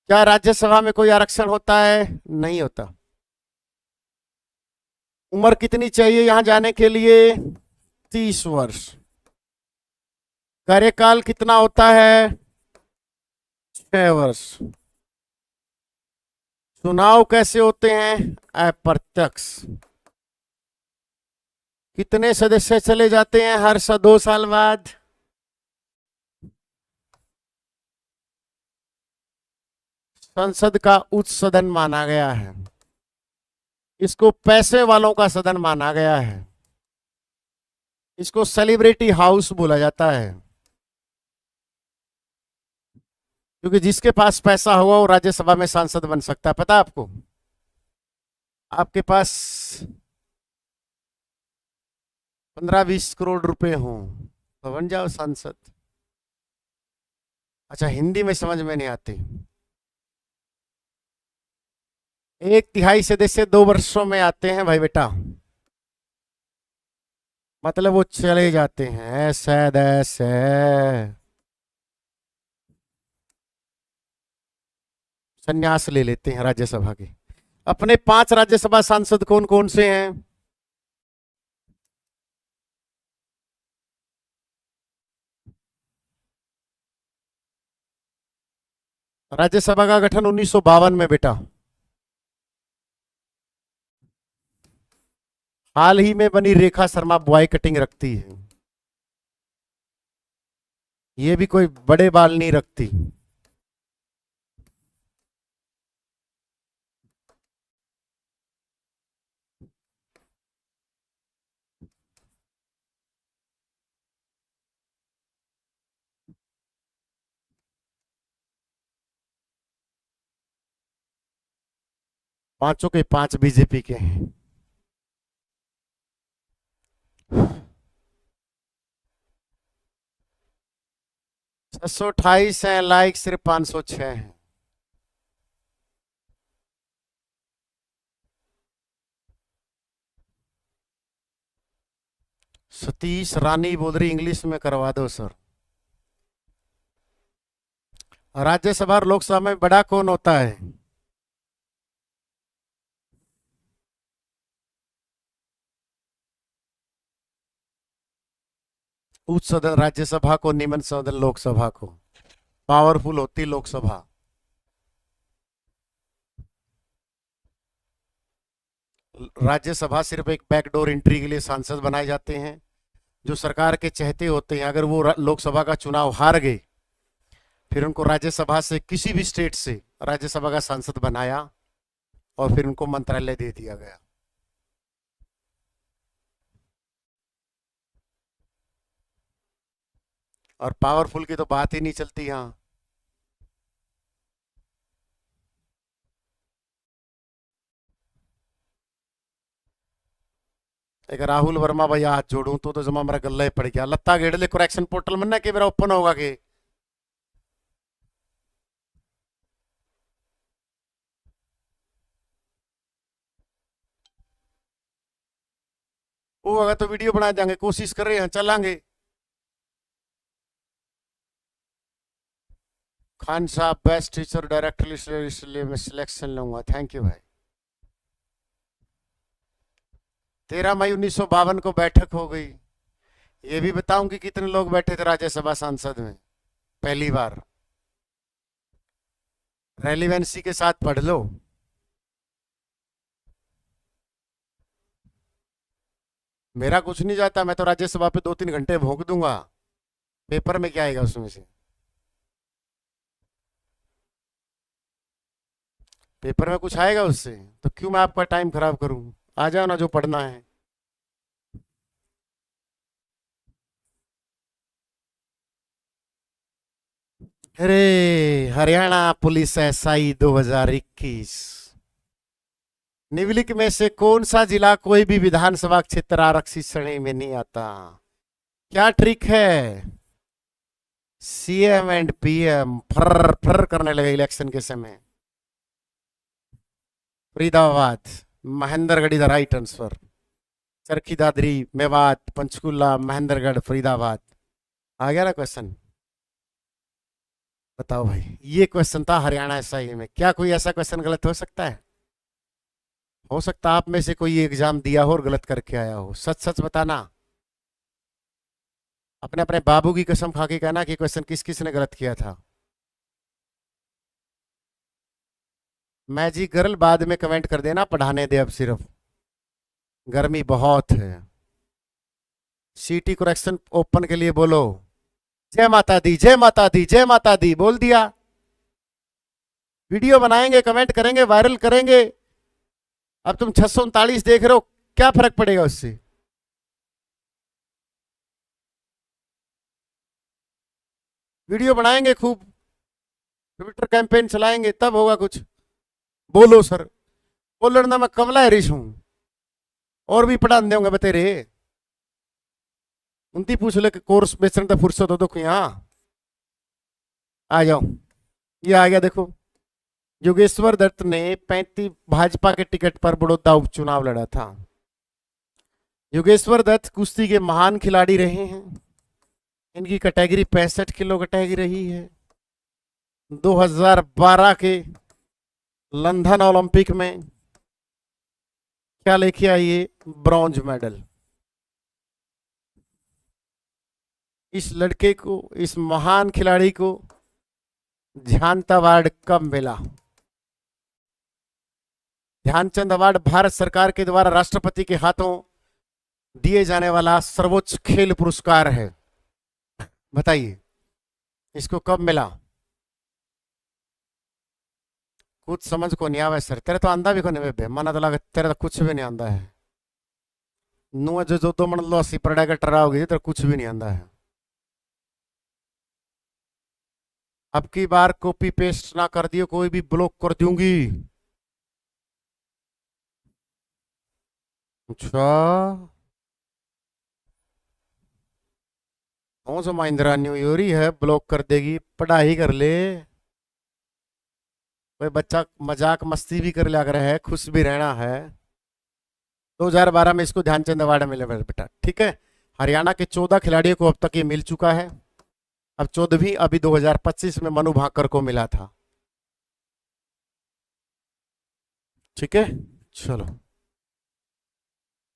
Speaker 1: क्या राज्यसभा में कोई आरक्षण होता है? नहीं होता। उम्र कितनी चाहिए यहां जाने के लिए? 30 वर्ष। कार्यकाल कितना होता है? 6 वर्ष। चुनाव कैसे होते हैं? अप्रत्यक्ष। कितने सदस्य चले जाते हैं हर 2 साल बाद? संसद का उच्च सदन माना गया है। इसको पैसे वालों का सदन माना गया है। इसको सेलिब्रिटी हाउस बोला जाता है, क्योंकि जिसके पास पैसा होगा वो राज्यसभा में सांसद बन सकता है। पता है आपको? आपके पास 15-20 करोड़ रुपए हो तो बन जाओ सांसद। अच्छा, हिंदी में समझ में नहीं आती। 1/3 सदस्य 2 वर्षों में आते हैं भाई बेटा, मतलब वो चले जाते हैं। ऐसे ऐसे संन्यास ले लेते हैं राज्यसभा के। अपने 5 राज्यसभा सांसद कौन कौन से हैं? राज्यसभा का गठन 1952 में बेटा। हाल ही में बनी रेखा शर्मा बॉय कटिंग रखती है। ये भी कोई बड़े बाल नहीं रखती। पांचों के 5 बीजेपी के हैं। 628 है, लाइक सिर्फ 506 है। सतीश रानी बोल रही इंग्लिश में करवा दो सर। राज्यसभा और लोकसभा में बड़ा कौन होता है? उच्च सदन राज्यसभा को, निम्न सदन लोकसभा को। पावरफुल होती लोकसभा। राज्यसभा सिर्फ एक बैकडोर एंट्री के लिए सांसद बनाए जाते हैं, जो सरकार के चहेते होते हैं। अगर वो लोकसभा का चुनाव हार गए, फिर उनको राज्यसभा से, किसी भी स्टेट से राज्यसभा का सांसद बनाया और फिर उनको मंत्रालय दे दिया गया। और पावरफुल की तो बात ही नहीं चलती यहां। एक राहुल वर्मा भैया हाथ जोड़ू तो जमा मेरा गला ही पड़ गया। लत्ता गेड़ ले करेक्शन पोर्टल में ना कि मेरा ओपन होगा के। वो अगर तो वीडियो बना देंगे, कोशिश कर रहे हैं, चलांगे। खान साहब बेस्ट टीचर डायरेक्टर, इसलिए मैं सिलेक्शन लूंगा। थैंक यू भाई। 13 मई 1952 को बैठक हो गई। ये भी बताऊं कि कितने लोग बैठे थे राज्यसभा सांसद में पहली बार। रेलिवेंसी के साथ पढ़ लो। मेरा कुछ नहीं जाता, मैं तो राज्यसभा पे 2-3 घंटे भोंक दूंगा। पेपर में क्या आएगा उसमें से? पेपर में कुछ आएगा उससे? तो क्यों मैं आपका टाइम खराब करूं? आ जाओ ना जो पढ़ना है। अरे हरियाणा पुलिस एसआई 2021। निम्नलिखित में से कौन सा जिला कोई भी विधानसभा क्षेत्र आरक्षित श्रेणी में नहीं आता? क्या ट्रिक है? सीएम एंड पीएम फर फर करने लगे इलेक्शन के समय। Faridabad, Mahendragarh is the right answer. Charkhi Dadri, Mewat, Panchkula, Mahendragarh, Faridabad. आ गया ना क्वेश्चन? बताओ भाई, ये क्वेश्चन था हरियाणा एसआई में। क्या कोई ऐसा क्वेश्चन गलत हो सकता है? हो सकता है आप में से कोई एग्जाम दिया हो और गलत करके आया हो। सच सच बताना। अपने अपने बाबू की कसम खा के कहना कि क्वेश्चन किस किस ने गलत किया था। मैजिक गर्ल बाद में कमेंट कर देना, पढ़ाने दे अब सिर्फ, गर्मी बहुत है। सीटी करेक्शन ओपन के लिए बोलो जय माता दी, जय माता दी, जय माता दी बोल दिया। वीडियो बनाएंगे, कमेंट करेंगे, वायरल करेंगे। अब तुम 639 देख रहे हो, क्या फर्क पड़ेगा उससे? वीडियो बनाएंगे खूब, ट्विटर कैंपेन चलाएंगे, तब होगा कुछ। बोलो सर, बोलो ना, मैं कमला हरीश हूं, और भी पढ़ा देंगे बतेरे। उनती पूछ ले कि कोर्स बेचने तो फुर्सत हो तो यहाँ आ जाओ। ये आ गया देखो, योगेश्वर दत्त ने 35 भाजपा के टिकट पर बड़ौदा उपचुनाव लड़ा था। योगेश्वर दत्त कुश्ती के महान खिलाड़ी रहे हैं। इनकी कैटेगरी 65 किलो कैटेगरी रही है। 2012 के लंदन ओलंपिक में क्या लेके आई है? Bronze medal. इस लड़के को, इस महान खिलाड़ी को ध्यानचंद अवार्ड कब मिला? ध्यानचंद अवार्ड भारत सरकार के द्वारा राष्ट्रपति के हाथों दिए जाने वाला सर्वोच्च खेल पुरस्कार है। बताइए इसको कब मिला? कुछ समझ को नहीं आवा सर, तेरे तो आंदा भी को नहीं बे, मना तो लगा तेरे तो कुछ भी नहीं आंदा है। नु जो जो तो मन लो अस्सी पड़ा का टराओगे, तेरे कुछ भी नहीं आंदा है। अब की बार कॉपी पेस्ट ना कर दियो, कोई भी ब्लॉक कर दूंगी। अच्छा, कौन सा महिंद्रा न्यू यूरी है ब्लॉक कर देगी? पढ़ाई कर ले, कोई बच्चा मजाक मस्ती भी कर लिया कर है, खुश भी रहना है। 2012 में इसको ध्यानचंद अवार्ड मिले बेटा, ठीक है। हरियाणा के 14 खिलाड़ियों को अब तक ये मिल चुका है। अब 14वीं अभी 2025 में मनु भाकर को मिला था। ठीक है, चलो।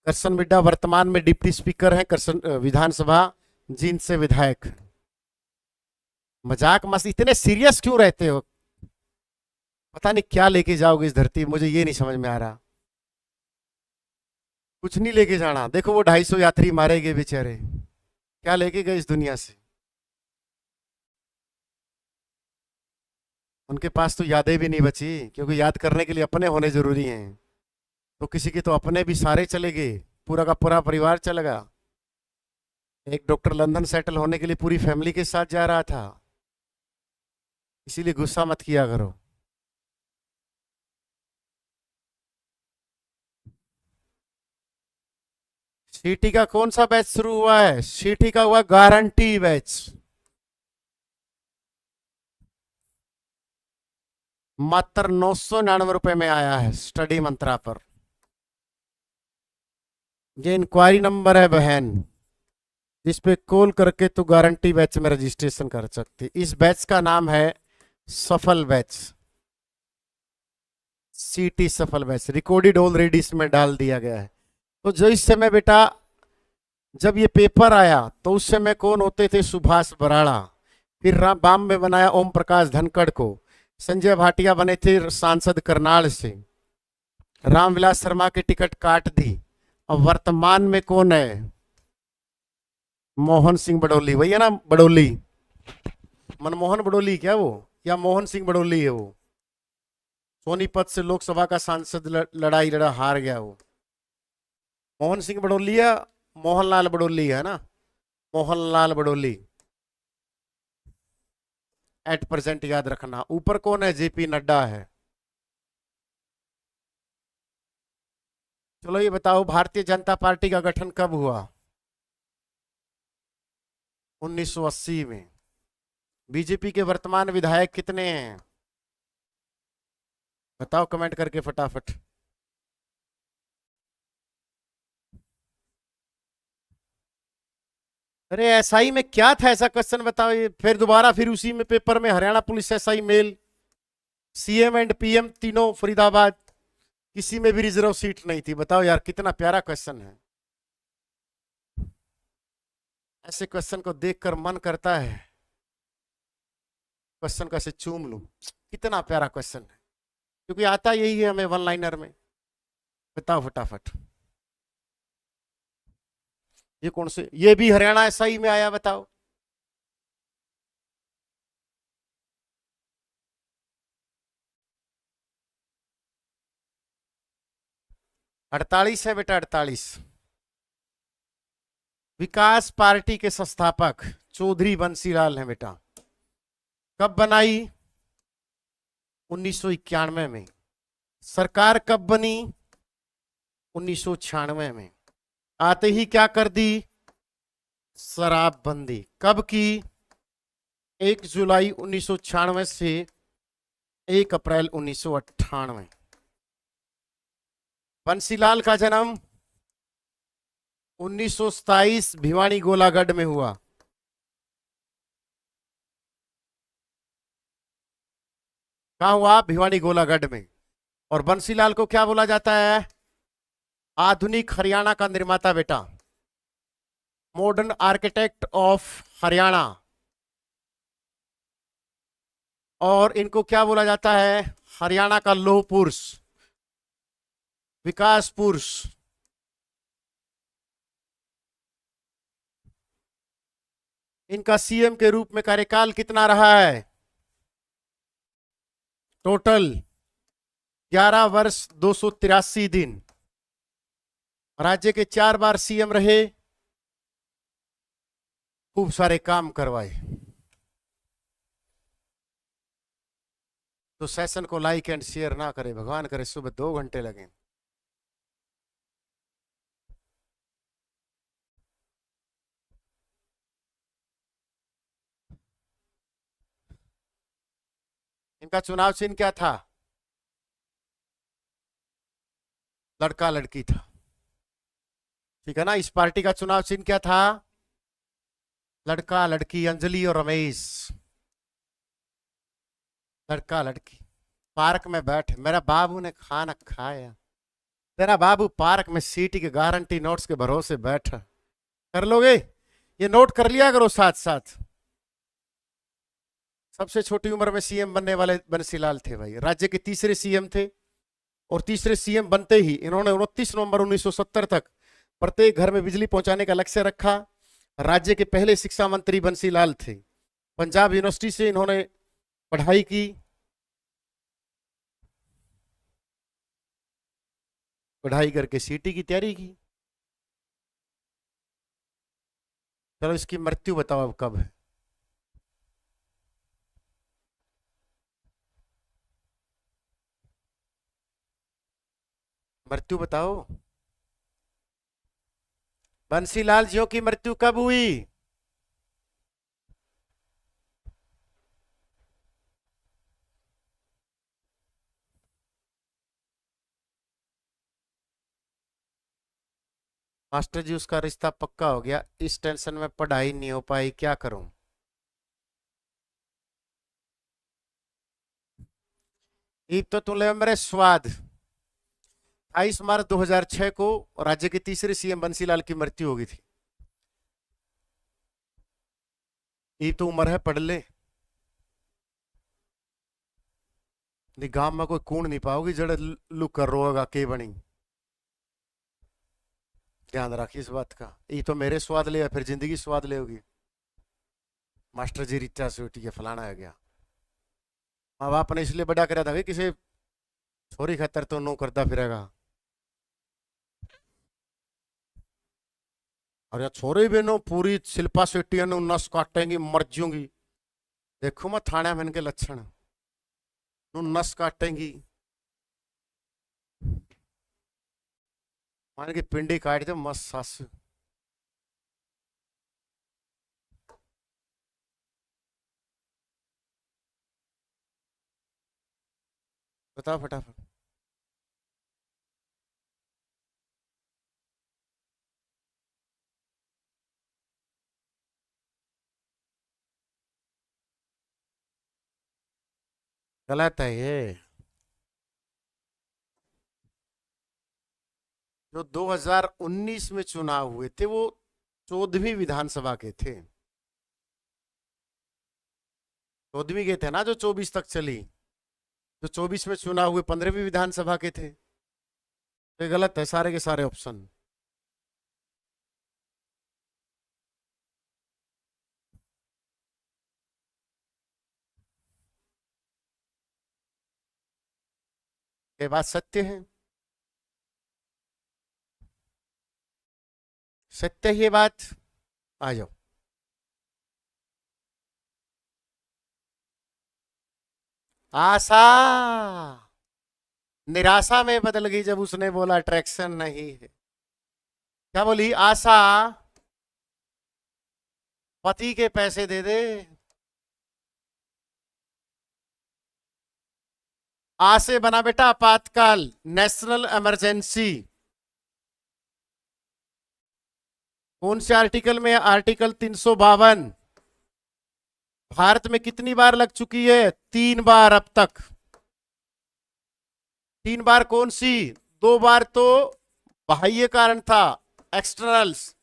Speaker 1: करसन मिड्डा वर्तमान में डिप्टी स्पीकर हैं करसन विधानसभा, जींद से विधायक। मजाक मस्ती, इतने सीरियस क्यों रहते हो? पता नहीं क्या लेके जाओगे इस धरती, मुझे ये नहीं समझ में आ रहा। कुछ नहीं लेके जाना, देखो वो 250 यात्री मारे गए बेचारे, क्या लेके गए इस दुनिया से? उनके पास तो यादें भी नहीं बची, क्योंकि याद करने के लिए अपने होने जरूरी हैं। तो किसी के तो अपने भी सारे चले गए, पूरा का पूरा परिवार चलेगा। एक डॉक्टर लंदन सेटल होने के लिए पूरी फैमिली के साथ जा रहा था, इसीलिए गुस्सा मत किया करो। सीटी का कौन सा बैच शुरू हुआ है? सीटी का हुआ गारंटी बैच, मात्र 999 में आया है स्टडी मंत्रा पर। ये इंक्वायरी नंबर है बहन, जिस पे कॉल करके तू गारंटी बैच में रजिस्ट्रेशन कर सकती। इस बैच का नाम है सफल बैच, सीटी सफल बैच, रिकॉर्डेड ऑलरेडी इसमें डाल दिया गया है। तो जो इस समय बेटा, जब ये पेपर आया तो उस समय कौन होते थे? सुभाष बराड़ा। फिर बाम में बनाया ओम प्रकाश धनखड़ को। संजय भाटिया बने थे सांसद करनाल से। रामविलास शर्मा की टिकट काट दी। अब वर्तमान में कौन है? मोहन सिंह बडोली, वही है ना बडोली, मनमोहन बडोली क्या वो, या मोहन सिंह बडोली है वो? सोनीपत से लोकसभा का सांसद लड़ाई लड़ा, हार गया वो। मोहन सिंह बडोली या मोहनलाल बडोली है ना? मोहनलाल बडोली एट प्रेजेंट याद रखना। ऊपर कौन है? जेपी नड्डा है। चलो ये बताओ, भारतीय जनता पार्टी का गठन कब हुआ? 1980 में। बीजेपी के वर्तमान विधायक कितने हैं? बताओ कमेंट करके फटाफट। अरे एसआई में क्या था ऐसा क्वेश्चन बताओ ये, फिर दोबारा फिर उसी में पेपर में Haryana police SI male, CM and PM तीनों फरीदाबाद, किसी में भी रिजर्व सीट नहीं थी। बताओ यार कितना प्यारा क्वेश्चन है। ऐसे क्वेश्चन को देखकर मन करता है क्वेश्चन को ऐसे चूम लूं, कितना प्यारा क्वेश्चन है, क्योंकि आता यही है हमें वन लाइनर में। बताओ फटाफट, ये कौन से, ये भी हरियाणा एसआई में आया? बताओ। 48 है बेटा, 48। विकास पार्टी के संस्थापक चौधरी बंसीलाल हैं बेटा। कब बनाई? 1991 में। सरकार कब बनी? 1996 में। आते ही क्या कर दी? शराबबंदी। कब की? 1 जुलाई 1996 से 1 अप्रैल 1998। बंसीलाल का जन्म 1927 भिवानी गोलागढ़ में हुआ। कहा हुआ? भिवानी गोलागढ़ में। और बंसीलाल को क्या बोला जाता है? आधुनिक हरियाणा का निर्माता बेटा, मॉडर्न आर्किटेक्ट ऑफ हरियाणा। और इनको क्या बोला जाता है? हरियाणा का लौह पुरुष, विकास पुरुष। इनका सीएम के रूप में कार्यकाल कितना रहा है? टोटल 11 वर्ष 283 दिन। राज्य के 4 बार सीएम रहे, खूब सारे काम करवाए। तो सेशन को लाइक एंड शेयर ना करें, भगवान करे सुबह 2 घंटे लगे। इनका चुनाव चिन्ह क्या था? लड़का लड़की था। ठीक है ना? इस पार्टी का चुनाव चिन्ह क्या था? लड़का लड़की, अंजलि और रमेश। लड़का लड़की पार्क में बैठे, मेरा बाबू ने खाना खाया, तेरा बाबू पार्क में सीटी के गारंटी नोट्स के भरोसे बैठा। कर लोगे? ये नोट कर लिया करो साथ साथ। सबसे छोटी उम्र में सीएम बनने वाले बंसीलाल थे भाई। राज्य के तीसरे सीएम थे। और तीसरे सीएम बनते ही इन्होंने 29 नवंबर 1970 तक प्रत्येक घर में बिजली पहुंचाने का लक्ष्य रखा। राज्य के पहले शिक्षा मंत्री बंसीलाल थे। पंजाब यूनिवर्सिटी से इन्होंने पढ़ाई की। पढ़ाई करके सीटी की तैयारी की। चलो इसकी मृत्यु बताओ अब कब है? मृत्यु बताओ। बंसीलाल जियों की मृत्यु कब हुई? मास्टर जी उसका रिश्ता पक्का हो गया। इस टेंशन में पढ़ाई नहीं हो पाई, क्या करूं? एक तो तुम ले मेरे स्वाद। 22 मार्च 2006 को राज्य के तीसरे सीएम बंसीलाल की मृत्यु हो गई थी। ये तो उम्र है, पढ़ ले। गांव में कोई कूण नहीं पाओगी जड़ लुक कर रोगा के बनी। ध्यान रखिए इस बात का। ये तो मेरे स्वाद ले, फिर जिंदगी स्वाद ले होगी। मास्टर जी रिचा से उठी है, फलाना है गया। माँ बाप ने इसलिए बड़ा करा था कि किसी छोरी खातर तो नो करता फिरेगा। और यार छोरे भी नो पूरी शिल्पा शेट्टी ने नस काटेंगी, मर जाऊंगी। देखो मैं थाने में इनके लक्षण, नु नस काटेंगी। मान की पिंडी काट दे मस्त सास। बताओ फटाफट। गलत है ये। जो 2019 में चुनाव हुए थे वो 14वीं विधानसभा के थे। 14वीं के थे ना, जो 24 तक चली। जो 24 में चुनाव हुए 15वीं विधानसभा के थे। तो ये गलत है सारे के सारे ऑप्शन। ये बात सत्य है। सत्य है ये बात? आ जाओ। आशा निराशा में बदल गई जब उसने बोला अट्रैक्शन नहीं है। क्या बोली? आशा पति के पैसे दे दे। आ से बना बेटा आपातकाल, नेशनल इमरजेंसी। कौन से आर्टिकल में? आर्टिकल 352। भारत में कितनी बार लग चुकी है? 3 बार अब तक। 3 बार कौन सी? 2 बार तो बाह्य कारण था, एक्सटर्नल्स।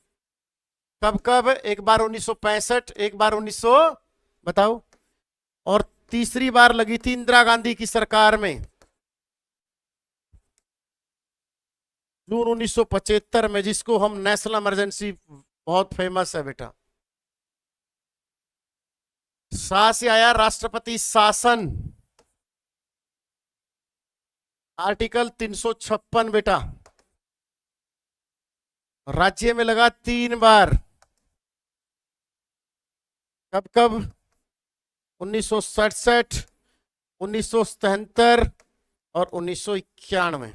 Speaker 1: कब कब? एक बार 1965, एक बार 1900, बताओ। और तीसरी बार लगी थी इंदिरा गांधी की सरकार में, जून 1975 में, जिसको हम नेशनल इमरजेंसी, बहुत फेमस है बेटा। सा से आया राष्ट्रपति शासन, आर्टिकल 356 बेटा। राज्य में लगा 3 बार। कब कब? 1967, 1977 और 1991।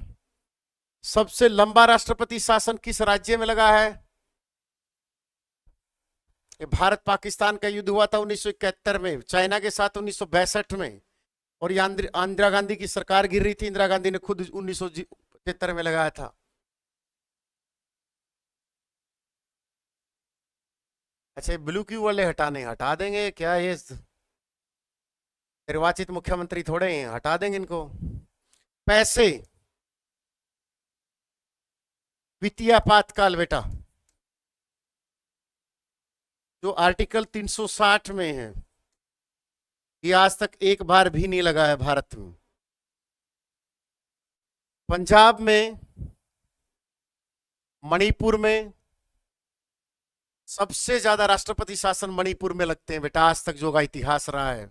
Speaker 1: सबसे लंबा राष्ट्रपति शासन किस राज्य में लगा है? भारत पाकिस्तान का युद्ध हुआ था 1971 में, चाइना के साथ 1962 में, और ये इंदिरा गांधी की सरकार गिर रही थी, इंदिरा गांधी ने खुद 1975 में लगाया था। अच्छा, ब्लू क्यू वाले हटाने हटा देंगे क्या? ये निर्वाचित मुख्यमंत्री थोड़े हैं, हटा देंगे इनको। पैसे, वित्तीय आपातकाल बेटा, जो आर्टिकल 360 में है, ये आज तक एक बार भी नहीं लगा है भारत में। पंजाब में, मणिपुर में सबसे ज्यादा राष्ट्रपति शासन मणिपुर में लगते हैं बेटा, आज तक जो का इतिहास रहा है।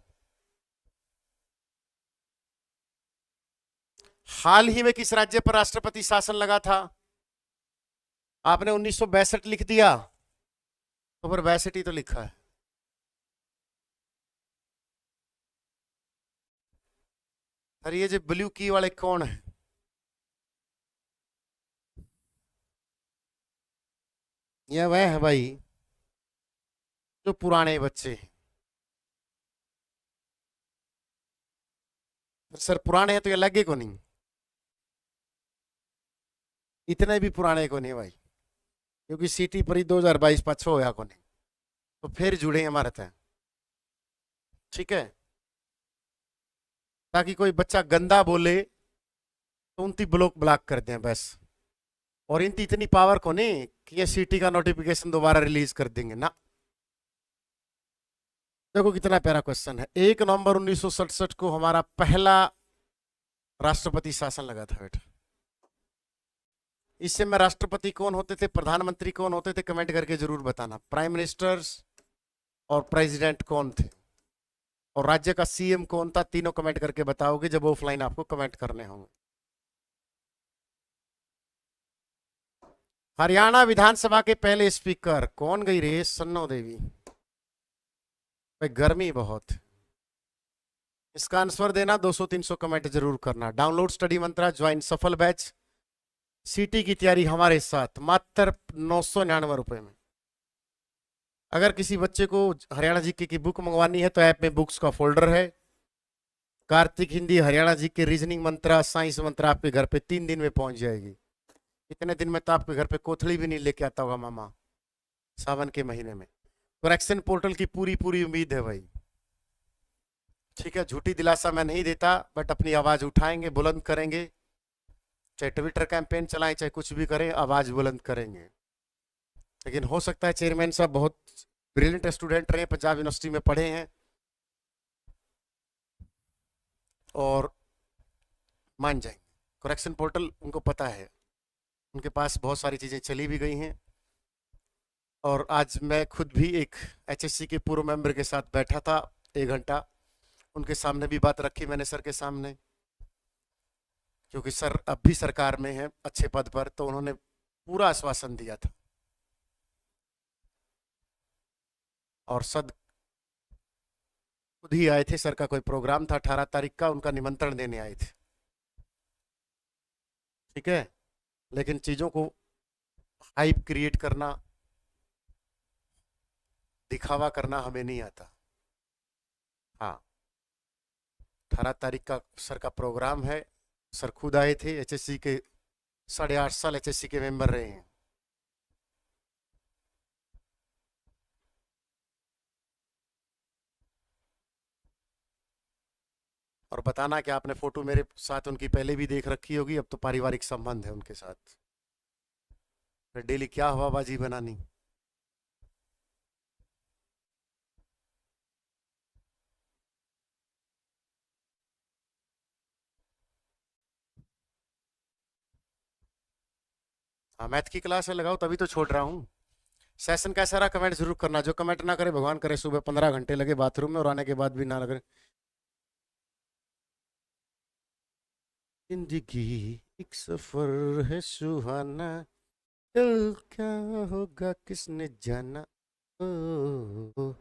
Speaker 1: हाल ही में किस राज्य पर राष्ट्रपति शासन लगा था? आपने 1962 लिख दिया, तो फिर 62 ही तो लिखा है। अरे ये जो ब्लू की वाले कौन है? ये वह है भाई जो पुराने बच्चे हैं। सर पुराने हैं तो ये लगे को नहीं, इतने भी पुराने को नहीं भाई, क्योंकि सीटी पर ही 2022 पाछो होया को नहीं, तो फिर जुड़े हमारे थे। ठीक है, ताकि कोई बच्चा गंदा बोले तो उनकी ब्लॉक कर दें बस। और इनकी इतनी पावर को नहीं कि ये सीटी का नोटिफिकेशन दोबारा रिलीज कर देंगे ना। देखो कितना प्यारा क्वेश्चन है। 1 नवंबर 1967 को हमारा पहला राष्ट्रपति शासन लगा था बेटा। इससे में राष्ट्रपति कौन होते थे, प्रधानमंत्री कौन होते थे, कमेंट करके जरूर बताना। प्राइम मिनिस्टर्स और प्रेसिडेंट कौन थे, और राज्य का सीएम कौन था, तीनों कमेंट करके बताओगे जब ऑफलाइन आपको कमेंट करने होंगे। हरियाणा विधानसभा के पहले स्पीकर कौन गई रे? सन्नो देवी। भाई गर्मी बहुत, इसका आंसर देना, 200-300 कमेंट जरूर करना। डाउनलोड स्टडी मंत्रा, ज्वाइन सफल बैच। सीटी की तैयारी हमारे साथ मात्र 999 रुपए में। अगर किसी बच्चे को हरियाणा जीके की बुक मंगवानी है तो ऐप में बुक्स का फोल्डर है। कार्तिक हिंदी, हरियाणा जीके, रीजनिंग मंत्रा, साइंस मंत्रा आपके घर पे 3 दिन में पहुंच जाएगी। इतने दिन में तो आपके घर पे कोथड़ी भी नहीं लेके आता होगा मामा, सावन के महीने में। करेक्शन पोर्टल की पूरी उम्मीद है भाई। ठीक है, झूठी दिलासा मैं नहीं देता, बट अपनी आवाज उठाएंगे, बुलंद करेंगे। चाहे ट्विटर कैंपेन चलाएं, चाहे कुछ भी करें, आवाज बुलंद करेंगे। लेकिन हो सकता है चेयरमैन साहब बहुत ब्रिलियंट स्टूडेंट रहे, पंजाब यूनिवर्सिटी में पढ़े हैं और मान जाएंगे। करेक्शन पोर्टल उनको पता है, उनके पास बहुत सारी चीजें चली भी गई हैं। और आज मैं खुद भी एक एचएससी के पूर्व मेंबर के साथ बैठा था 1 घंटा, उनके सामने भी बात रखी मैंने सर के सामने, क्योंकि सर अब भी सरकार में है अच्छे पद पर, तो उन्होंने पूरा आश्वासन दिया था और सद खुद ही आए थे। सर का कोई प्रोग्राम था 18 तारीख का, उनका निमंत्रण देने आए थे। ठीक है, लेकिन चीजों को हाइप क्रिएट करना, दिखावा करना हमें नहीं आता। हाँ, 18 तारीख का सर का प्रोग्राम है। सर खुद आए थे, एचएससी के 8.5 साल एचएससी के मेंबर रहे हैं। और बताना कि आपने फोटो मेरे साथ उनकी पहले भी देख रखी होगी, अब तो पारिवारिक संबंध है उनके साथ। फिर डेली क्या हवाबाजी बनानी। हाँ, मैथ की क्लास है, लगाओ, तभी तो छोड़ रहा हूँ। सेशन कैसा रहा कमेंट जरूर करना। जो कमेंट ना करे भगवान करे सुबह 15 घंटे लगे बाथरूम में और आने के बाद भी ना लगे। जिंदगी एक सफर है सुहाना, कल क्या होगा किसने जाना। ओ,